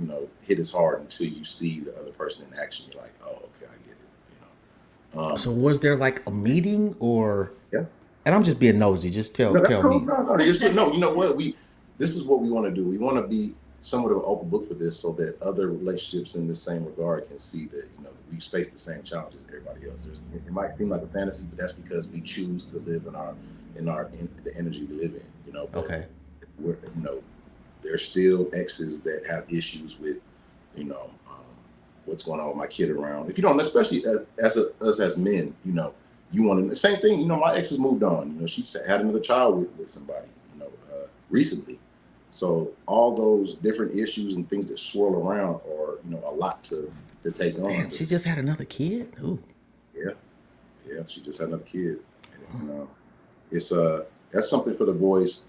[SPEAKER 3] hit as hard until you see the other person in action. You're like, oh, okay, I get
[SPEAKER 2] So was there like a meeting or?
[SPEAKER 3] yeah.
[SPEAKER 2] And I'm just being nosy. Just tell
[SPEAKER 3] No, that's
[SPEAKER 2] tell
[SPEAKER 3] cool.
[SPEAKER 2] me.
[SPEAKER 3] No, no, you know what? This is what we want to do. We want to be somewhat of an open book for this, so that other relationships in the same regard can see that we face the same challenges as everybody else. It might seem like a fantasy, but that's because we choose to live in the energy we live in. But
[SPEAKER 2] Okay.
[SPEAKER 3] we're, there's still exes that have issues with you know what's going on with my kid around. If you don't, especially us as men, you want to the same thing. My ex has moved on. She had another child with somebody. Recently. So all those different issues and things that swirl around are a lot to take on.
[SPEAKER 2] Damn, she just had another kid. Ooh.
[SPEAKER 3] Yeah, yeah. She just had another kid. And, it's that's something for the boys.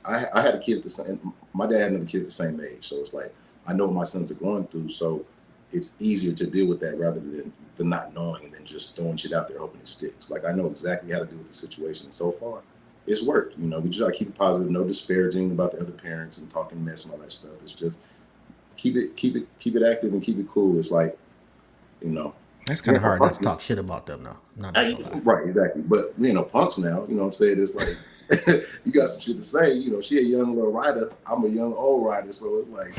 [SPEAKER 3] I had a kid at the same. My dad had another kid at the same age, so it's like I know what my sons are going through. So it's easier to deal with that rather than the not knowing and then just throwing shit out there hoping it sticks. Like I know exactly how to deal with the situation. And so far, it's worked. We just gotta keep it positive, no disparaging about the other parents and talking mess and all that stuff. It's just keep it active and keep it cool. It's like,
[SPEAKER 2] That's kind
[SPEAKER 3] yeah,
[SPEAKER 2] of hard not to talk shit about them though. I'm not gonna lie.
[SPEAKER 3] right, exactly. But punks now, what I'm saying? It's like you got some shit to say. She a young little rider, I'm a young old rider, so it's like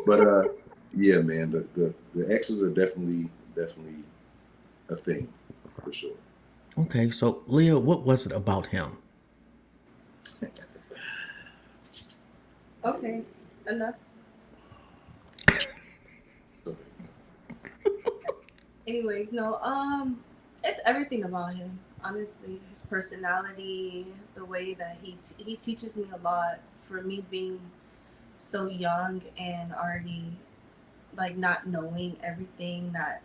[SPEAKER 3] but yeah, man, the exes are definitely a thing for sure.
[SPEAKER 2] Okay, so Leah, what was it about him?
[SPEAKER 4] Okay, enough. Anyways, no, it's everything about him. Honestly, his personality, the way that he teaches me a lot. For me being so young and already like not knowing everything, not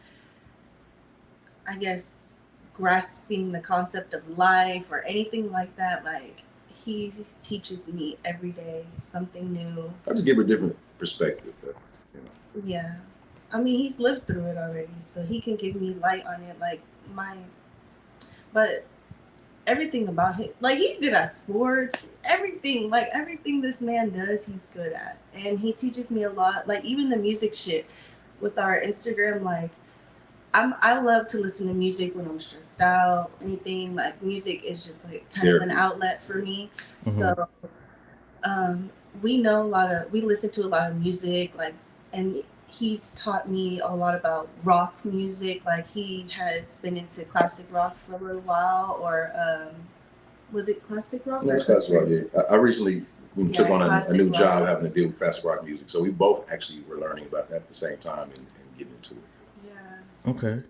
[SPEAKER 4] I guess grasping the concept of life or anything like that. Like he teaches me every day something new.
[SPEAKER 3] I just give her a different perspective.
[SPEAKER 4] Yeah. I mean, he's lived through it already, so he can give me light on it. But everything about him, like he's good at sports, everything this man does, he's good at, and he teaches me a lot. Like even the music shit with our Instagram, like I love to listen to music when I'm stressed out. Anything like music is just like kind of an outlet for me. So um, we listen to a lot of music, like, and he's taught me a lot about rock music. Like he has been into classic rock for a little while, or was it classic rock?
[SPEAKER 3] No, it's classic rock. Yeah, I recently took on a new job having to deal with classic rock music, so we both actually were learning about that at the same time and getting into it.
[SPEAKER 4] Yes.
[SPEAKER 2] Okay.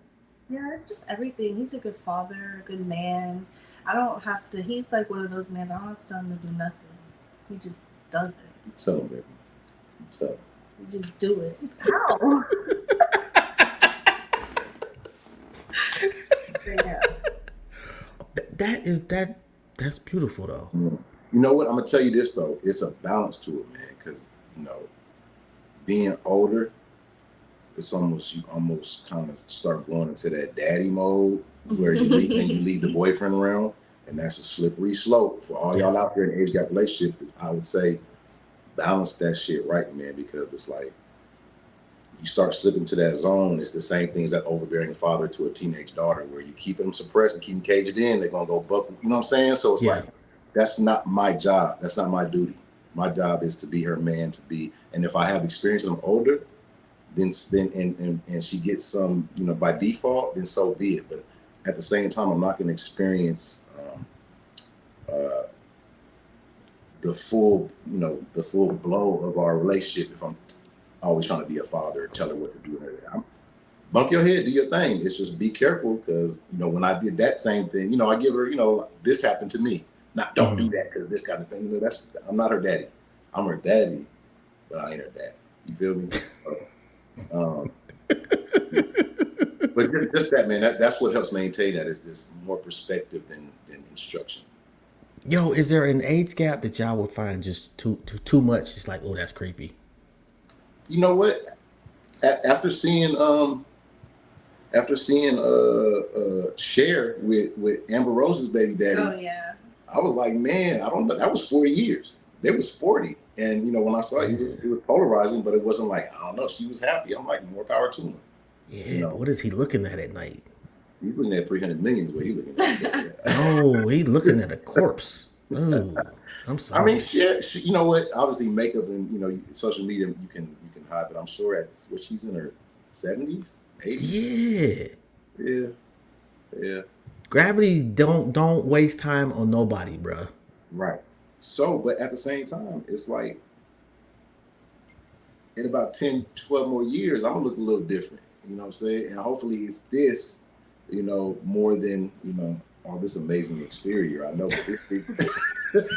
[SPEAKER 4] Yeah, just everything. He's a good father, a good man. I don't have to. He's like one of those men. I don't have to tell him to do nothing. He just does it.
[SPEAKER 3] Tell him, baby. So.
[SPEAKER 4] You just do it. How? Yeah.
[SPEAKER 2] That's beautiful though.
[SPEAKER 3] You know what? I'm gonna tell you this though. It's a balance to it, man. Because being older, it's you almost kind of start going into that daddy mode where you leave the boyfriend around, and that's a slippery slope for all y'all out there in age gap relationships. I would say balance that shit right, man, because it's like you start slipping to that zone. It's the same thing as that overbearing father to a teenage daughter, where you keep them suppressed and keep them caged in. They're gonna go buck. You know what I'm saying? So it's like that's not my job. That's not my duty. My job is to be her man. To be, and if I have experience and I'm older, then and she gets some, you know, by default, then so be it. But at the same time, I'm not going to experience uh, the full, you know, the full blow of our relationship if I'm always trying to be a father, tell her what to do. I'm, bump your head, do your thing. It's just be careful, because, you know, when I did that same thing, you know, I give her, you know, this happened to me. Not don't do that because this kind of thing. You know, that's, I'm not her daddy. I'm her daddy, but I ain't her dad. You feel me? So, but just that, man. That's what helps maintain that, is this more perspective than instruction.
[SPEAKER 2] Yo, is there an age gap that y'all would find just too much? It's like, oh, that's creepy.
[SPEAKER 3] You know what? After seeing Cher with Amber Rose's baby daddy.
[SPEAKER 4] Oh yeah.
[SPEAKER 3] I was like, man, I don't know. That was 40 years. They was 40. And, you know, when I saw it was polarizing, but it wasn't like, I don't know, she was happy. I'm like, more power to him.
[SPEAKER 2] Yeah,
[SPEAKER 3] you know?
[SPEAKER 2] What is he looking at night?
[SPEAKER 3] He's looking at 300 million is what he's looking at.
[SPEAKER 2] Oh, he's looking at a corpse. Oh, I'm sorry.
[SPEAKER 3] I mean, Cher, you know what? Obviously, makeup and, you know, social media, you can hide, but I'm sure that's what she's in her 70s, 80s. Yeah.
[SPEAKER 2] Gravity don't waste time on nobody, bruh.
[SPEAKER 3] Right. So, but at the same time, it's like in about 10, 12 more years, I'm gonna look a little different. You know what I'm saying? And hopefully it's this, you know, more than, you know, all this amazing exterior. I know, but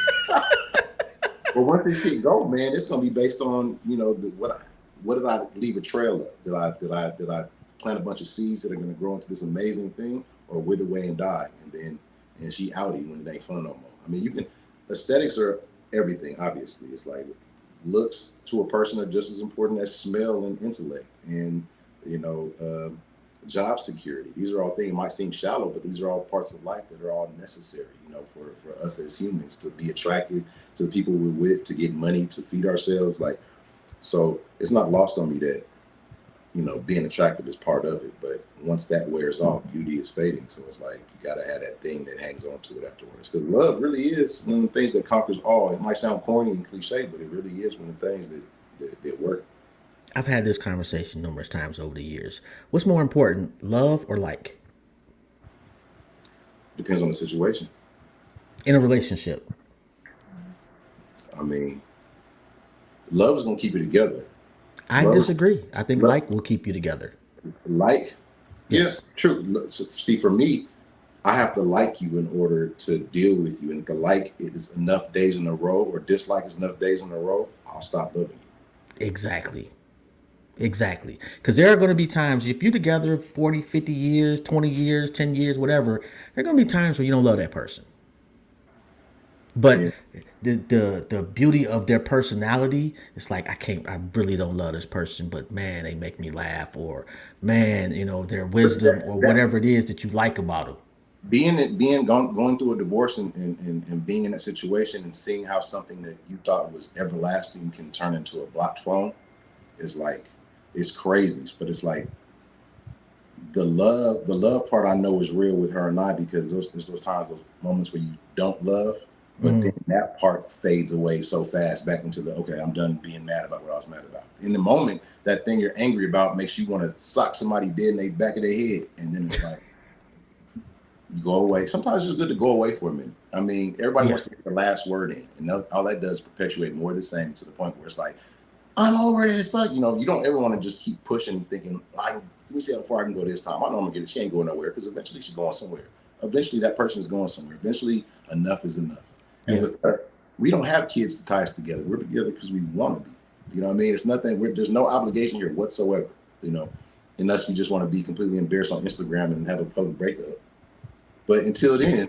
[SPEAKER 3] but once this shit go, man, it's gonna be based on, you know, what did I leave a trail of? Did I plant a bunch of seeds that are gonna grow into this amazing thing, or wither away and die, and she outie when it ain't fun no more? I mean, aesthetics are everything. Obviously, it's like looks to a person are just as important as smell and intellect, and, you know, job security. These are all things that might seem shallow, but these are all parts of life that are all necessary, you know, for us as humans to be attracted to the people we're with, to get money, to feed ourselves. Like, so it's not lost on me that, you know, being attractive is part of it, but once that wears off, beauty is fading. So it's like you got to have that thing that hangs on to it afterwards, because love really is one of the things that conquers all. It might sound corny and cliche, but it really is one of the things that work.
[SPEAKER 2] I've had this conversation numerous times over the years. What's more important, love or like?
[SPEAKER 3] Depends on the situation.
[SPEAKER 2] In a relationship.
[SPEAKER 3] I mean, love is gonna keep you together.
[SPEAKER 2] I disagree. I think like will keep you together.
[SPEAKER 3] Like?
[SPEAKER 2] Yes.
[SPEAKER 3] Yeah, true. See, for me, I have to like you in order to deal with you. And the like is enough days in a row, or dislike is enough days in a row, I'll stop loving you.
[SPEAKER 2] Exactly. Because there are going to be times, if you're together 40, 50 years, 20 years, 10 years, whatever, there are going to be times where you don't love that person. But the beauty of their personality, it's like, I really don't love this person, but man, they make me laugh, or man, you know, their wisdom, or whatever it is that you like about them.
[SPEAKER 3] Going through a divorce and being in that situation and seeing how something that you thought was everlasting can turn into a blocked phone is like, it's crazy. But it's like the love part I know is real with her and I, because there's those times, those moments where you don't love, but then that part fades away so fast back into the, okay, I'm done being mad about what I was mad about. In the moment, that thing you're angry about makes you want to sock somebody dead in the back of their head, and then it's like you go away. Sometimes it's good to go away for a minute. I mean, everybody wants to get the last word in, and all that does is perpetuate more of the same, to the point where it's like, I'm over it as fuck. You know, you don't ever want to just keep pushing, thinking, let me see how far I can go this time. I know I'm gonna get it. She ain't going nowhere, because eventually she's going somewhere. Eventually that person is going somewhere. Eventually enough is enough. And with her, we don't have kids to tie us together. We're together because we want to be. You know what I mean? It's nothing. There's no obligation here whatsoever. You know, unless we just want to be completely embarrassed on Instagram and have a public breakup. But until then,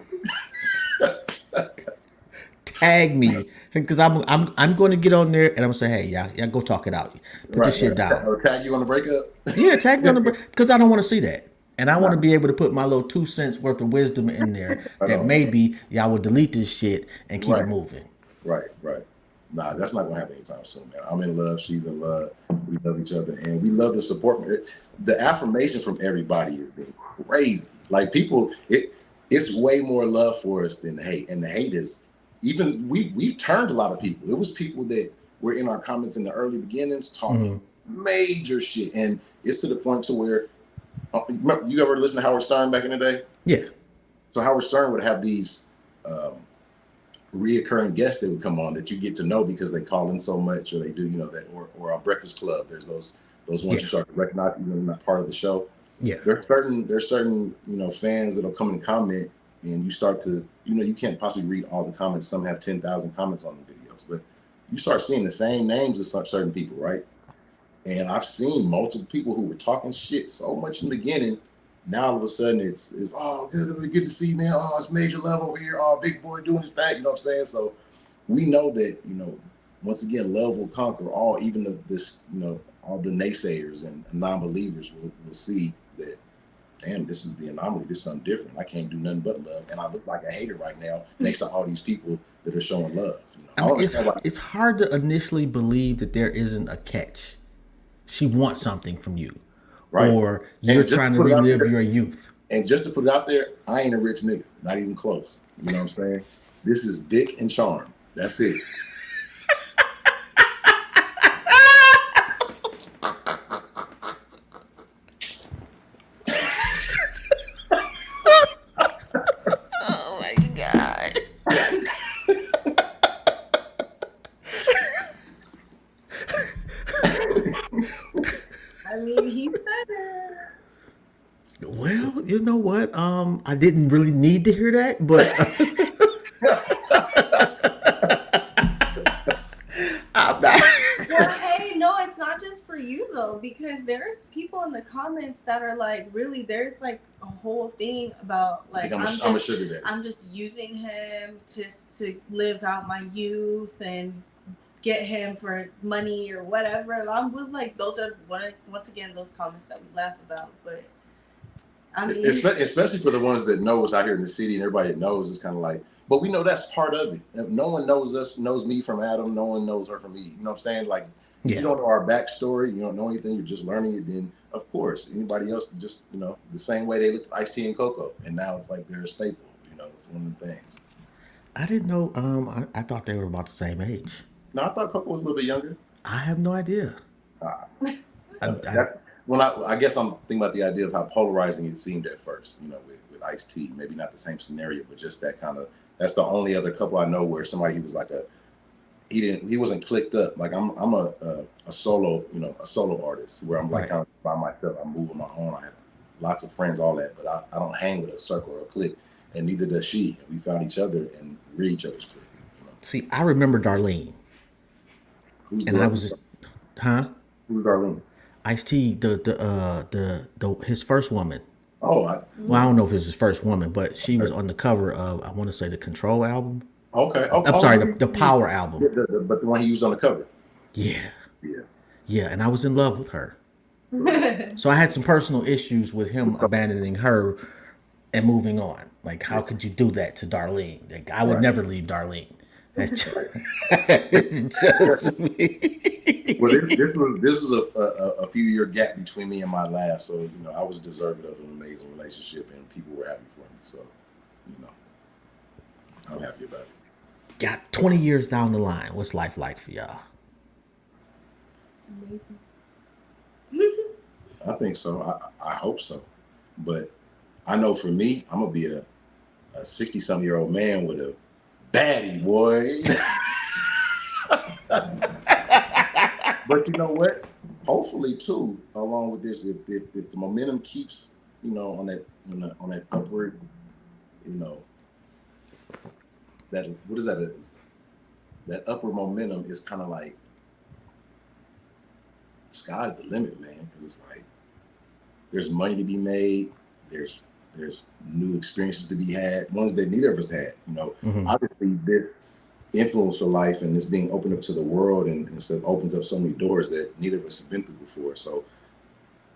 [SPEAKER 2] tag me, because I'm going to get on there and I'm gonna say, hey, y'all go talk it out. Put this shit down.
[SPEAKER 3] Or tag you on the breakup.
[SPEAKER 2] Yeah, tag me on the breakup, because I don't want to see that. And I want to be able to put my little 2 cents worth of wisdom in there that maybe y'all will delete this shit and keep it moving.
[SPEAKER 3] Right. Nah, that's not gonna happen anytime soon, man. I'm in love. She's in love. We love each other, and we love the support from it. The affirmation from everybody has been crazy. Like people, it's way more love for us than hate, and the hate is even we've turned a lot of people. It was people that were in our comments in the early beginnings talking major shit, and it's to the point to where you ever listen to Howard Stern back in the day?
[SPEAKER 2] Yeah.
[SPEAKER 3] So Howard Stern would have these reoccurring guests that would come on that you get to know because they call in so much, or they do, you know, that, or our Breakfast Club. There's those ones you start to recognize, even though they're not part of the show.
[SPEAKER 2] Yeah.
[SPEAKER 3] There's certain you know, fans that'll come and comment, and you start to, you know, you can't possibly read all the comments. Some have 10,000 comments on the videos, but you start seeing the same names as certain people, right? And I've seen multiple people who were talking shit so much in the beginning. Now all of a sudden it's oh, good to see, man. Oh, it's Major Love over here. Oh, big boy doing his thing. You know what I'm saying? So we know that, you know, once again, love will conquer all, even this, you know, all the naysayers and non-believers will see that, damn, this is the anomaly. This is something different. I can't do nothing but love, and I look like a hater right now next to all these people that are showing love. You know,
[SPEAKER 2] it's hard to initially believe that there isn't a catch. She wants something from you. Right. Or you're trying to relive your youth.
[SPEAKER 3] And just to put it out there, I ain't a rich nigga, not even close. You know what I'm saying? This is dick and charm. That's it.
[SPEAKER 2] Oh my God.
[SPEAKER 4] I mean, he said it.
[SPEAKER 2] Well, you know what? I didn't really need to hear that, but I'm not.
[SPEAKER 4] Well, hey, no, it's not just for you though, because there's people in the comments that are like, really, there's like a whole thing about like I'm just using him to live out my youth and get him for his money or whatever. And I'm with like, those are once again those comments that we laugh about, but I mean,
[SPEAKER 3] especially for the ones that know us out here in the city and everybody that knows, it's kind of like, but we know that's part of it. No one knows me from Adam. No one knows her from me. You know what I'm saying? Like, you don't know our backstory. You don't know anything. You're just learning it. Then, of course, anybody else just, you know, the same way they looked at iced tea and cocoa. And now it's like they're a staple. You know, it's one of the things.
[SPEAKER 2] I didn't know. I thought they were about the same age.
[SPEAKER 3] No, I thought Coco was a little bit younger.
[SPEAKER 2] I have no idea.
[SPEAKER 3] I guess I'm thinking about the idea of how polarizing it seemed at first, you know, with Ice-T. Maybe not the same scenario, but just that kind of, that's the only other couple I know where somebody, he was like he wasn't clicked up. Like I'm a solo, you know, a solo artist where I'm like kind of by myself. I move on my own. I have lots of friends, all that, but I don't hang with a circle or a clique, and neither does she. We found each other and read each other's clique. You know?
[SPEAKER 2] See, I remember Darlene. Who's Who's
[SPEAKER 3] Darlene?
[SPEAKER 2] Ice-T, his first woman.
[SPEAKER 3] Oh,
[SPEAKER 2] I don't know if it was his first woman, but she was on the cover of, I want to say, the Control album.
[SPEAKER 3] Okay.
[SPEAKER 2] I'm sorry, the Power album.
[SPEAKER 3] But the one he used on the cover.
[SPEAKER 2] Yeah. Yeah, and I was in love with her. So I had some personal issues with him abandoning her and moving on. Like, how could you do that to Darlene? Like, I would never leave Darlene. That's just me.
[SPEAKER 3] Well, this was a few year gap between me and my last, so you know I was deserving of an amazing relationship, and people were happy for me. So, you know, I'm happy about it.
[SPEAKER 2] Got 20 years down the line. What's life like for y'all?
[SPEAKER 4] Amazing.
[SPEAKER 3] I think so. I hope so, but I know for me, I'm gonna be a 60-something-year-old man with a baddie, boy. But you know what? Hopefully, too, along with this, if the momentum keeps, you know, on that upward, you know, that what is that? That upward momentum is kind of like sky's the limit, man. Because it's like there's money to be made. There's new experiences to be had, ones that neither of us had. You know, obviously this influencer life and this being opened up to the world and stuff opens up so many doors that neither of us have been through before. So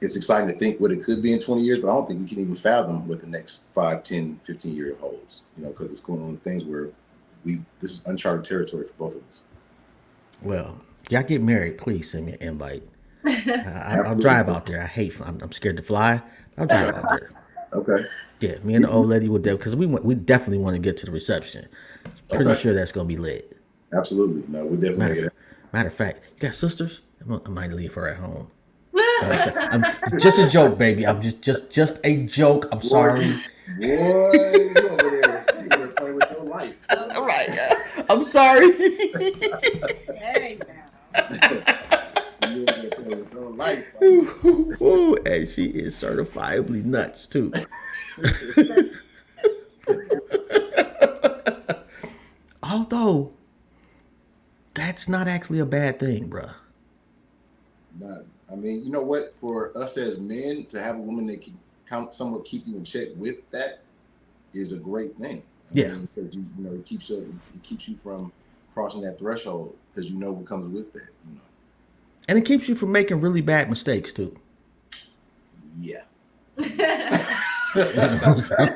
[SPEAKER 3] it's exciting to think what it could be in 20 years, but I don't think we can even fathom what the next 5, 10, 15 year holds, you know, because it's going on things where this is uncharted territory for both of us.
[SPEAKER 2] Well, y'all get married, please send me an invite. I'll drive
[SPEAKER 3] Absolutely.
[SPEAKER 2] out there. I'm scared to fly. I'll drive out there.
[SPEAKER 3] Okay.
[SPEAKER 2] Yeah, me and the old lady would because we definitely want to get to the reception. Pretty
[SPEAKER 3] Okay.
[SPEAKER 2] sure that's gonna be lit.
[SPEAKER 3] Absolutely. No, we definitely
[SPEAKER 2] Matter
[SPEAKER 3] make
[SPEAKER 2] of,
[SPEAKER 3] it.
[SPEAKER 2] matter of fact, you got sisters? I might leave her at home. I'm just a joke, baby. I'm just a joke. I'm
[SPEAKER 3] Boy,
[SPEAKER 2] sorry.
[SPEAKER 3] you over there playing with your life.
[SPEAKER 2] All right, I'm sorry.
[SPEAKER 4] Hey now.
[SPEAKER 3] You over there playing with your life.
[SPEAKER 2] Ooh, and she is certifiably nuts too. Although that's not actually a bad thing, bruh.
[SPEAKER 3] Not, I mean, you know what? For us as men to have a woman that can somewhat keep you in check with that is a great thing. I
[SPEAKER 2] Yeah,
[SPEAKER 3] mean, because it keeps you from crossing that threshold because you know what comes with that.
[SPEAKER 2] and it keeps you from making really bad mistakes too.
[SPEAKER 3] Yeah.
[SPEAKER 2] You know what I'm saying?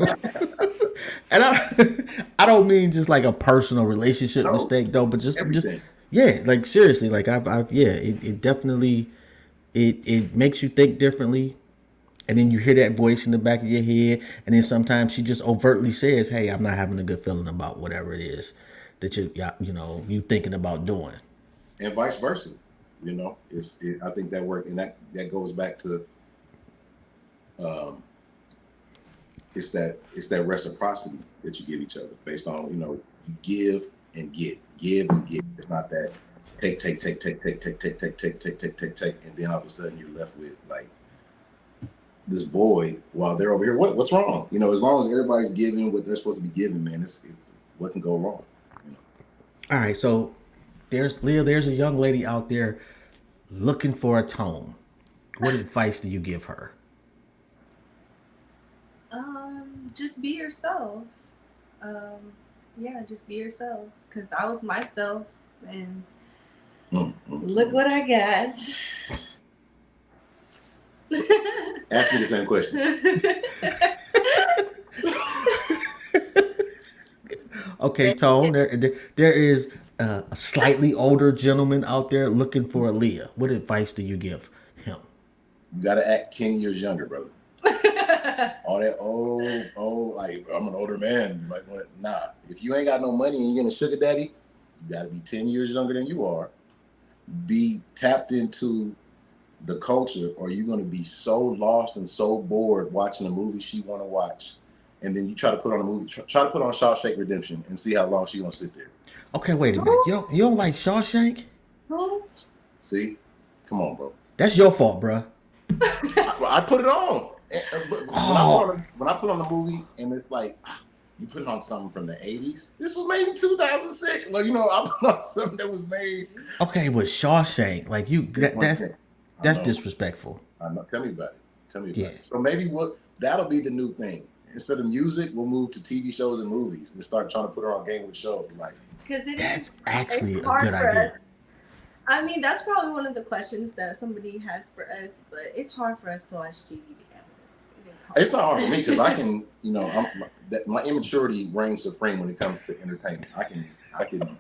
[SPEAKER 2] And I don't mean just like a personal relationship
[SPEAKER 3] No,
[SPEAKER 2] mistake though, but just
[SPEAKER 3] everything.
[SPEAKER 2] yeah, like seriously, like I've yeah, it definitely it makes you think differently, and then you hear that voice in the back of your head, and then sometimes she just overtly says, "Hey, I'm not having a good feeling about whatever it is that you thinking about doing."
[SPEAKER 3] And vice versa. I think that work and that goes back to um, it's that reciprocity that you give each other based on you give and get. It's not that take, and then all of a sudden you're left with like this void while they're over here. What's wrong? As long as everybody's giving what they're supposed to be giving, man, what can go wrong?
[SPEAKER 2] All right, so there's Leah. There's a young lady out there looking for a tone. What advice do you give her?
[SPEAKER 4] Just be yourself. Yeah, just be yourself. Cause I was myself, and look what I got.
[SPEAKER 3] Ask me the same question.
[SPEAKER 2] Okay, Tone. There is a slightly older gentleman out there looking for a Leah. What advice do you give him?
[SPEAKER 3] You got to act 10 years younger, brother. All that old, like I'm an older man. You might want nah. If you ain't got no money and you're gonna sugar daddy, you got to be 10 years younger than you are. Be tapped into the culture, or you're gonna be so lost and so bored watching a movie she want to watch, and then you try to put on a movie, try to put on Shawshank Redemption, and see how long she gonna sit there.
[SPEAKER 2] Okay, wait a minute. You don't like Shawshank?
[SPEAKER 3] See, come on, bro.
[SPEAKER 2] That's your fault, bruh.
[SPEAKER 3] I put it on. When I put on the movie, and it's like you putting on something from the 80s. This was made in 2006. Like I put on something that was made.
[SPEAKER 2] Okay, but Shawshank, like that's disrespectful.
[SPEAKER 3] I know. Tell me about it. Tell me about
[SPEAKER 2] Yeah.
[SPEAKER 3] it. So maybe that'll be the new thing. Instead of music, we'll move to TV shows and movies and start trying to put her on game with shows. Like
[SPEAKER 2] That's actually a
[SPEAKER 4] hard
[SPEAKER 2] good
[SPEAKER 4] for
[SPEAKER 2] idea.
[SPEAKER 4] us. I mean, that's probably one of the questions that somebody has for us, but it's hard for us to watch TV together.
[SPEAKER 3] it's not hard for me because I can, my immaturity reigns supreme when it comes to entertainment. I can.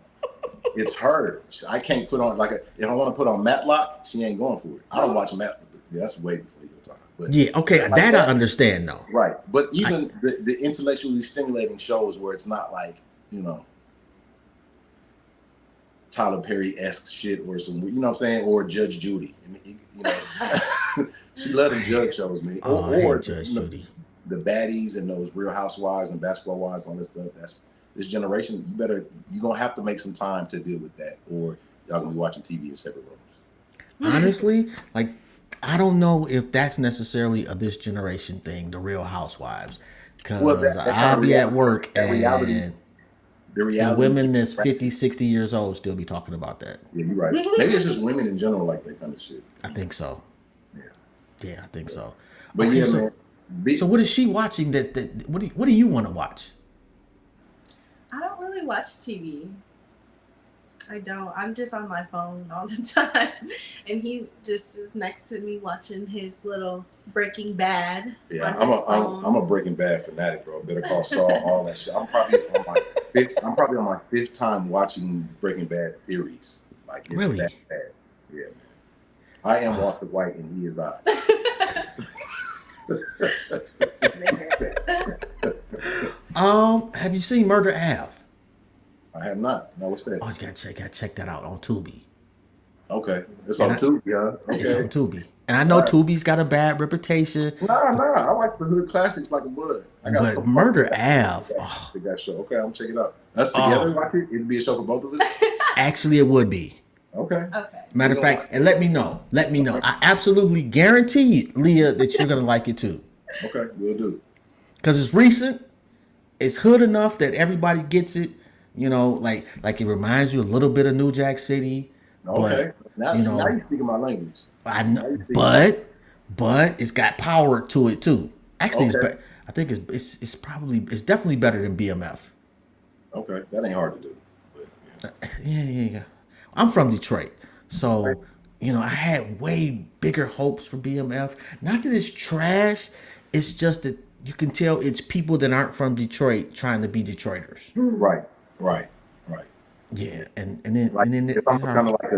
[SPEAKER 3] It's her. I can't put on if I want to put on Matlock, she ain't going for it. I don't watch Matlock. Yeah, that's way before your time. But
[SPEAKER 2] Yeah, okay, that I understand though.
[SPEAKER 3] right. But even the intellectually stimulating shows where it's not like Tyler Perry-esque shit or some, you know what I'm saying, or Judge Judy. She loved them judge shows, man.
[SPEAKER 2] Or Judge Judy.
[SPEAKER 3] The baddies and those Real Housewives and Basketball Wives, all this stuff. That's this generation. You're gonna have to make some time to deal with that, or y'all gonna be watching TV in separate rooms.
[SPEAKER 2] Honestly, like I don't know if that's necessarily a this generation thing, the Real Housewives, because I'll be at work and the women that's 50, 60 years old still be talking about that.
[SPEAKER 3] Yeah, you're right. Maybe it's just women in general like that kind of shit.
[SPEAKER 2] I think so. Yeah, I think so.
[SPEAKER 3] But
[SPEAKER 2] okay,
[SPEAKER 3] yeah,
[SPEAKER 2] so,
[SPEAKER 3] man.
[SPEAKER 2] So what is she watching? What do you want to watch?
[SPEAKER 4] I don't really watch TV. I don't. I'm just on my phone all the time, and he just is next to me watching his little Breaking Bad.
[SPEAKER 3] Yeah, I'm a Breaking Bad fanatic, bro. Better Call Saul, all that shit. I'm probably on my fifth time watching Breaking Bad series. Like it's
[SPEAKER 2] Really?
[SPEAKER 3] that bad. Yeah, man. I am Walter White, and he is I.
[SPEAKER 2] Have you seen Murder Ave?
[SPEAKER 3] I have not. No, what's that?
[SPEAKER 2] Oh, you gotta check that out on Tubi.
[SPEAKER 3] Okay, it's
[SPEAKER 2] And
[SPEAKER 3] on Tubi, huh?
[SPEAKER 2] it's on
[SPEAKER 3] Okay.
[SPEAKER 2] Tubi, and I know
[SPEAKER 3] All right.
[SPEAKER 2] Tubi's got a bad reputation,
[SPEAKER 3] Nah. I like the hood classics like a mud. I got a
[SPEAKER 2] but
[SPEAKER 3] couple friends
[SPEAKER 2] Murder Ave.
[SPEAKER 3] that show. Okay, I'm gonna check it out. Us together,
[SPEAKER 2] Oh,
[SPEAKER 3] watch it. It'd be a show for both of us.
[SPEAKER 2] actually, it would be.
[SPEAKER 3] Okay.
[SPEAKER 4] Okay.
[SPEAKER 2] Matter
[SPEAKER 3] We
[SPEAKER 2] of
[SPEAKER 3] gonna
[SPEAKER 2] fact,
[SPEAKER 3] watch
[SPEAKER 2] and let me know. Let me know.
[SPEAKER 3] Okay.
[SPEAKER 2] I absolutely guarantee, Leah, that you're gonna like it too,
[SPEAKER 3] Okay, we'll do.
[SPEAKER 2] because it's recent. It's hood enough that everybody gets it. You know, like it reminds you a little bit of New Jack City,
[SPEAKER 3] Okay.
[SPEAKER 2] but
[SPEAKER 3] Now,
[SPEAKER 2] you
[SPEAKER 3] now
[SPEAKER 2] know,
[SPEAKER 3] you speaking my language.
[SPEAKER 2] I
[SPEAKER 3] Now
[SPEAKER 2] know,
[SPEAKER 3] you speaking.
[SPEAKER 2] but it's got power to it too. Actually, it's
[SPEAKER 3] Okay.
[SPEAKER 2] I think it's definitely better than BMF.
[SPEAKER 3] Okay, that ain't hard to do. But, yeah.
[SPEAKER 2] Yeah. I'm from Detroit,
[SPEAKER 3] Right.
[SPEAKER 2] so I had way bigger hopes for BMF. Not that it's trash, it's just that you can tell it's people that aren't from Detroit trying to be Detroiters.
[SPEAKER 3] Right. Right. Right.
[SPEAKER 2] Yeah, and then
[SPEAKER 3] Like
[SPEAKER 2] and then
[SPEAKER 3] it's also kind of like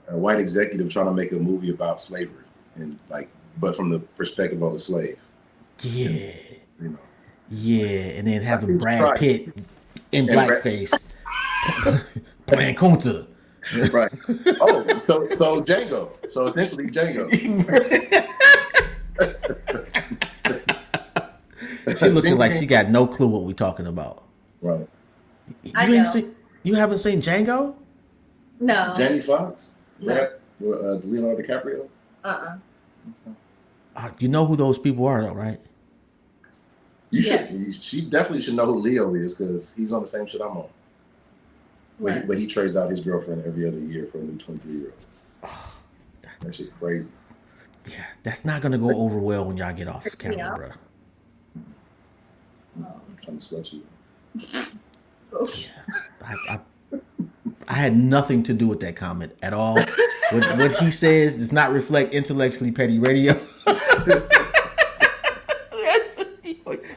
[SPEAKER 3] a white executive trying to make a movie about slavery and like, but from the perspective of a slave.
[SPEAKER 2] yeah,
[SPEAKER 3] You know.
[SPEAKER 2] yeah, and then
[SPEAKER 3] I
[SPEAKER 2] having
[SPEAKER 3] think
[SPEAKER 2] Brad
[SPEAKER 3] try.
[SPEAKER 2] Pitt in
[SPEAKER 3] And
[SPEAKER 2] blackface playing Kunta.
[SPEAKER 3] right. Oh, so Django. So essentially Django.
[SPEAKER 2] She looking like she got no clue what we talking about.
[SPEAKER 3] Right.
[SPEAKER 4] I
[SPEAKER 2] You ain't
[SPEAKER 4] know.
[SPEAKER 2] seen, you haven't seen Django?
[SPEAKER 4] No.
[SPEAKER 3] Jamie Foxx,
[SPEAKER 4] No.
[SPEAKER 3] rap, Leonardo DiCaprio.
[SPEAKER 4] Uh-uh.
[SPEAKER 2] You know who those people are, though, right?
[SPEAKER 3] You
[SPEAKER 4] Yes.
[SPEAKER 3] should. She definitely should know who Leo is because he's on the same shit I'm on.
[SPEAKER 4] Right.
[SPEAKER 3] But he trades out his girlfriend every other year for a new 23-year-old. That shit crazy.
[SPEAKER 2] Yeah, that's not gonna go over well when y'all get off the camera,
[SPEAKER 4] Yeah.
[SPEAKER 2] bro.
[SPEAKER 3] I'm trying to slut you.
[SPEAKER 2] I had nothing to do with that comment at all. What he says does not reflect intellectually petty radio.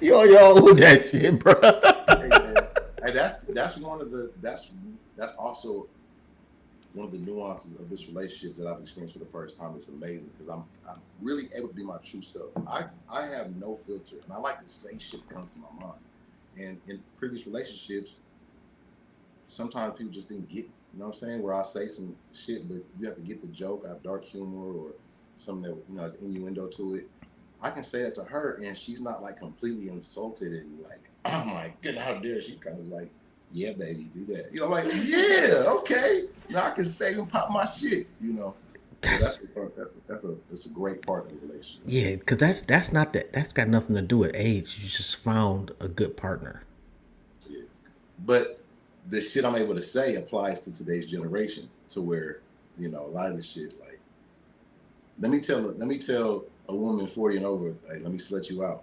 [SPEAKER 2] Yo, with that shit, bro.
[SPEAKER 3] Hey, man. Hey, that's one of the that's also one of the nuances of this relationship that I've experienced for the first time. It's amazing because I'm really able to be my true self. I have no filter, and I like to say shit that comes to my mind. And in previous relationships, sometimes people just didn't get, you know what I'm saying, where I say some shit, but you have to get the joke. I have dark humor or something that has innuendo to it. I can say it to her, and she's not like completely insulted and like, oh my goodness, how dare she? Kind of like, yeah, baby, do that. Like, yeah, okay. Now I can say and pop my shit. So that's a great part of the relationship.
[SPEAKER 2] Yeah, because that's not that. That's got nothing to do with age. You just found a good partner.
[SPEAKER 3] Yeah. But the shit I'm able to say applies to today's generation, to where a lot of the shit, like, let me tell a woman 40 and over, like, let me slut you out.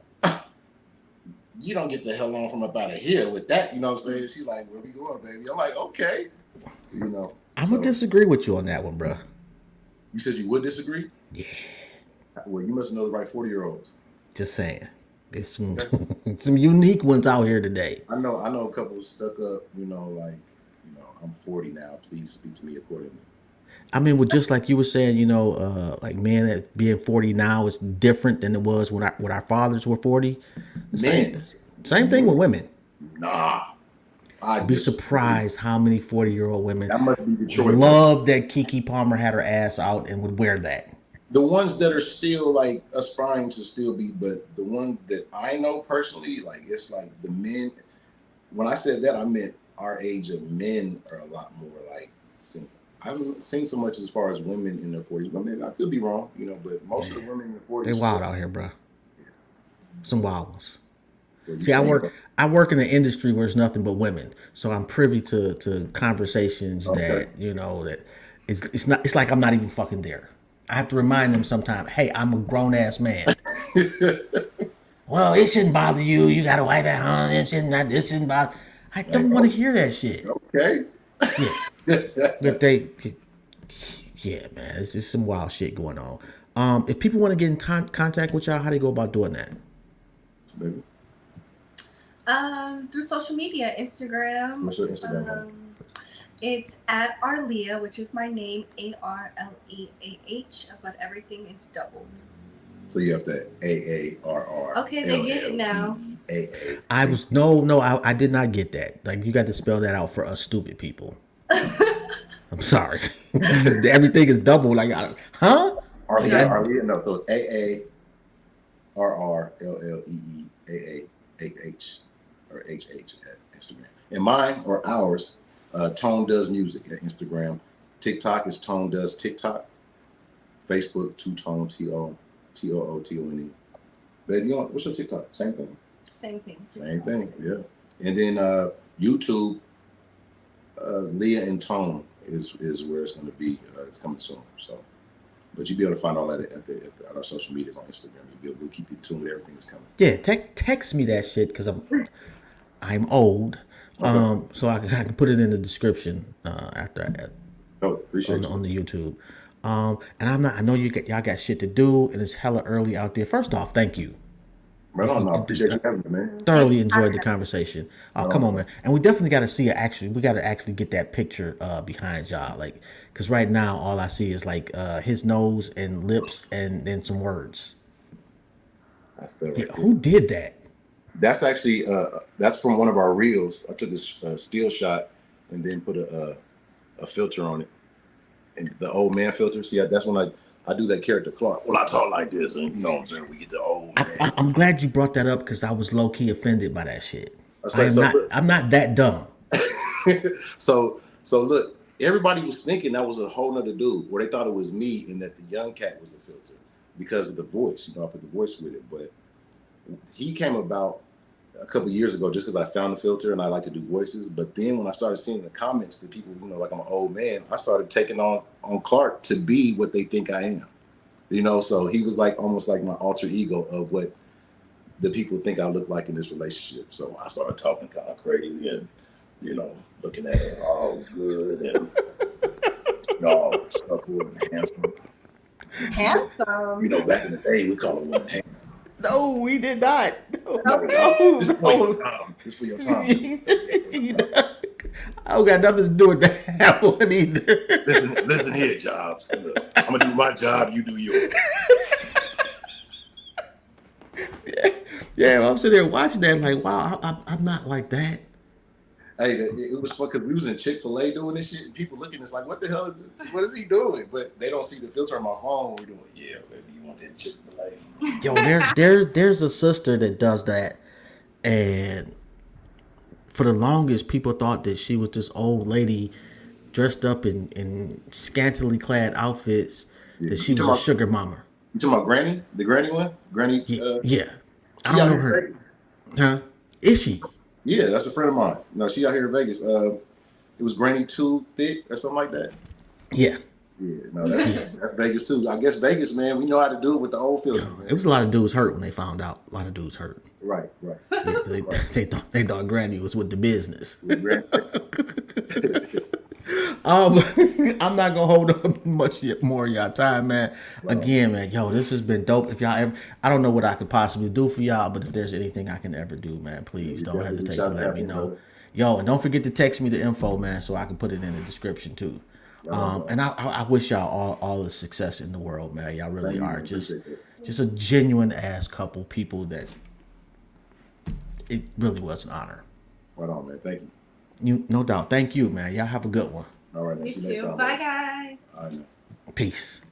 [SPEAKER 3] You don't get the hell on from up out of here with that. You know what I'm saying? She's like, where we going, baby? I'm like, okay.
[SPEAKER 2] I'm gonna disagree with you on that one, bro.
[SPEAKER 3] You said you would disagree?
[SPEAKER 2] Yeah.
[SPEAKER 3] Well, you must know the right 40-year-olds.
[SPEAKER 2] Just saying. It's some some unique ones out here today.
[SPEAKER 3] I know a couple stuck up, I'm 40 now. Please speak to me accordingly.
[SPEAKER 2] I mean, with just like you were saying, like men at being 40 now is different than it was when our fathers were 40. Same thing with women.
[SPEAKER 3] Nah.
[SPEAKER 2] I'd be surprised how many 40-year-old women
[SPEAKER 3] that must be Detroit.
[SPEAKER 2] love that Kiki Palmer had her ass out and would wear that.
[SPEAKER 3] The ones that are still like aspiring to still be, but the ones that I know personally, like it's like the men. When I said that, I meant our age of men are a lot more like single. I haven't seen so much as far as women in their 40s. But maybe I could be wrong, but most of the women in their 40s.
[SPEAKER 2] They wild out here, bro. Some wild ones.
[SPEAKER 3] Yeah,
[SPEAKER 2] See, I work in an industry where it's nothing but women, so I'm privy to conversations that that it's like I'm not even fucking there. I have to remind them sometimes, hey, I'm a grown ass man. Well, it shouldn't bother you. You got a wife at home. This shouldn't bother. I don't want to hear that shit.
[SPEAKER 3] Okay.
[SPEAKER 2] Yeah, man, it's just some wild shit going on. If people want to get in contact with y'all, how do they go about doing that?
[SPEAKER 3] Baby.
[SPEAKER 4] Through social media, Instagram.
[SPEAKER 3] What's your Instagram?
[SPEAKER 4] It's at Arleah, which is my name, Arleah, but everything is doubled.
[SPEAKER 3] So you have to AARR.
[SPEAKER 4] Okay, they get it now.
[SPEAKER 3] AA.
[SPEAKER 2] I was no, I did not get that. Like you got to spell that out for us stupid people. I'm sorry. Everything is double. Like, huh? Like,
[SPEAKER 3] Arleah, no, so it's AARRLLEEAAHH or HH at Instagram. And mine or ours, Tone Does Music at Instagram. TikTok is Tone Does TikTok. Facebook, Two Tone TOOTONE. Baby, what's your TikTok? Same thing.
[SPEAKER 4] Same thing.
[SPEAKER 3] Same thing. Yeah. And then YouTube, Leah and Tone is where it's going to be. It's coming soon. So, but you'll be able to find all that at our social medias on Instagram. We'll keep you tuned with everything that's coming.
[SPEAKER 2] Yeah, text me that shit because I'm old.
[SPEAKER 3] Okay.
[SPEAKER 2] So I can put it in the description after
[SPEAKER 3] Appreciate
[SPEAKER 2] on the YouTube. And I'm not. I know y'all got shit to do, and it's hella early out there. First off, thank you.
[SPEAKER 3] Right on. I appreciate you having me, man.
[SPEAKER 2] Thoroughly enjoyed the conversation. Oh, come on, man. And we definitely got to see it. Actually, we got to actually get that picture behind y'all, like, because right now all I see is like his nose and lips and then some words.
[SPEAKER 3] That's that right
[SPEAKER 2] Yeah,
[SPEAKER 3] there.
[SPEAKER 2] who did that?
[SPEAKER 3] That's actually that's from one of our reels. I took a still shot and then put a filter on it, and the old man filter. See, that's when I do that character Clark. Well, I talk like this, and you know what I'm saying. We get the old man.
[SPEAKER 2] I'm glad you brought that up because I was low key offended by that shit.
[SPEAKER 3] Like,
[SPEAKER 2] I'm not that dumb.
[SPEAKER 3] so look, everybody was thinking that was a whole nother dude, or they thought it was me, and that the young cat was the filter because of the voice. You know, I put the voice with it, but he came about a couple years ago just because I found the filter and I like to do voices. But then when I started seeing the comments that people, you know, like I'm an old man, I started taking on Clark to be what they think I am. You know, so he was like almost like my alter ego of what the people think I look like in this relationship. So I started talking kind of crazy and, you know, looking at it all good and all supple and handsome.
[SPEAKER 4] Handsome.
[SPEAKER 3] You know, back in the day, we call it one hand.
[SPEAKER 2] No, we did not.
[SPEAKER 3] No. Just for your time.
[SPEAKER 2] I don't got nothing to do with that one either.
[SPEAKER 3] Listen here, Jobs. Look, I'm gonna do my job. You do yours.
[SPEAKER 2] Yeah, I'm sitting there watching that like, wow, I'm not like that.
[SPEAKER 3] Hey, it was fun because we was in Chick-fil-A doing this shit, and people looking at us like, "What the hell is this? What is he doing?" But they don't see the filter on my phone. We're doing, yeah, baby, you want that Chick-fil-A?
[SPEAKER 2] Yo, there's a sister that does that, and for the longest, people thought that she was this old lady dressed up in scantily clad outfits. That she was a sugar mama.
[SPEAKER 3] You talking about Granny? The Granny one? Granny?
[SPEAKER 2] Yeah. I don't know her. Huh? Is she?
[SPEAKER 3] Yeah, that's a friend of mine. No, she out here in Vegas. It was Granny Too Thick or something like that.
[SPEAKER 2] Yeah.
[SPEAKER 3] Yeah, no, that's Vegas too. I guess Vegas, man, we know how to do it with the old filter.
[SPEAKER 2] It was a lot of dudes hurt when they found out. A lot of dudes hurt.
[SPEAKER 3] Right.
[SPEAKER 2] Yeah, they thought Granny was with the business. I'm not gonna hold up much more of y'all time, man. Again, man, yo, this has been dope. If y'all ever, I don't know what I could possibly do for y'all, but if there's anything I can ever do, man, please don't hesitate to let me know. Yo, and don't forget to text me the info, man, so I can put it in the description too. And I wish y'all all the success in the world, man. Y'all really are just a genuine ass couple people that it really was an honor.
[SPEAKER 3] Right on, man. Thank you.
[SPEAKER 2] No doubt. Thank you, man. Y'all have a good one.
[SPEAKER 3] All right, man.
[SPEAKER 4] You
[SPEAKER 3] See you next
[SPEAKER 4] too.
[SPEAKER 3] time.
[SPEAKER 4] Bye, guys.
[SPEAKER 3] All right, man.
[SPEAKER 2] Peace.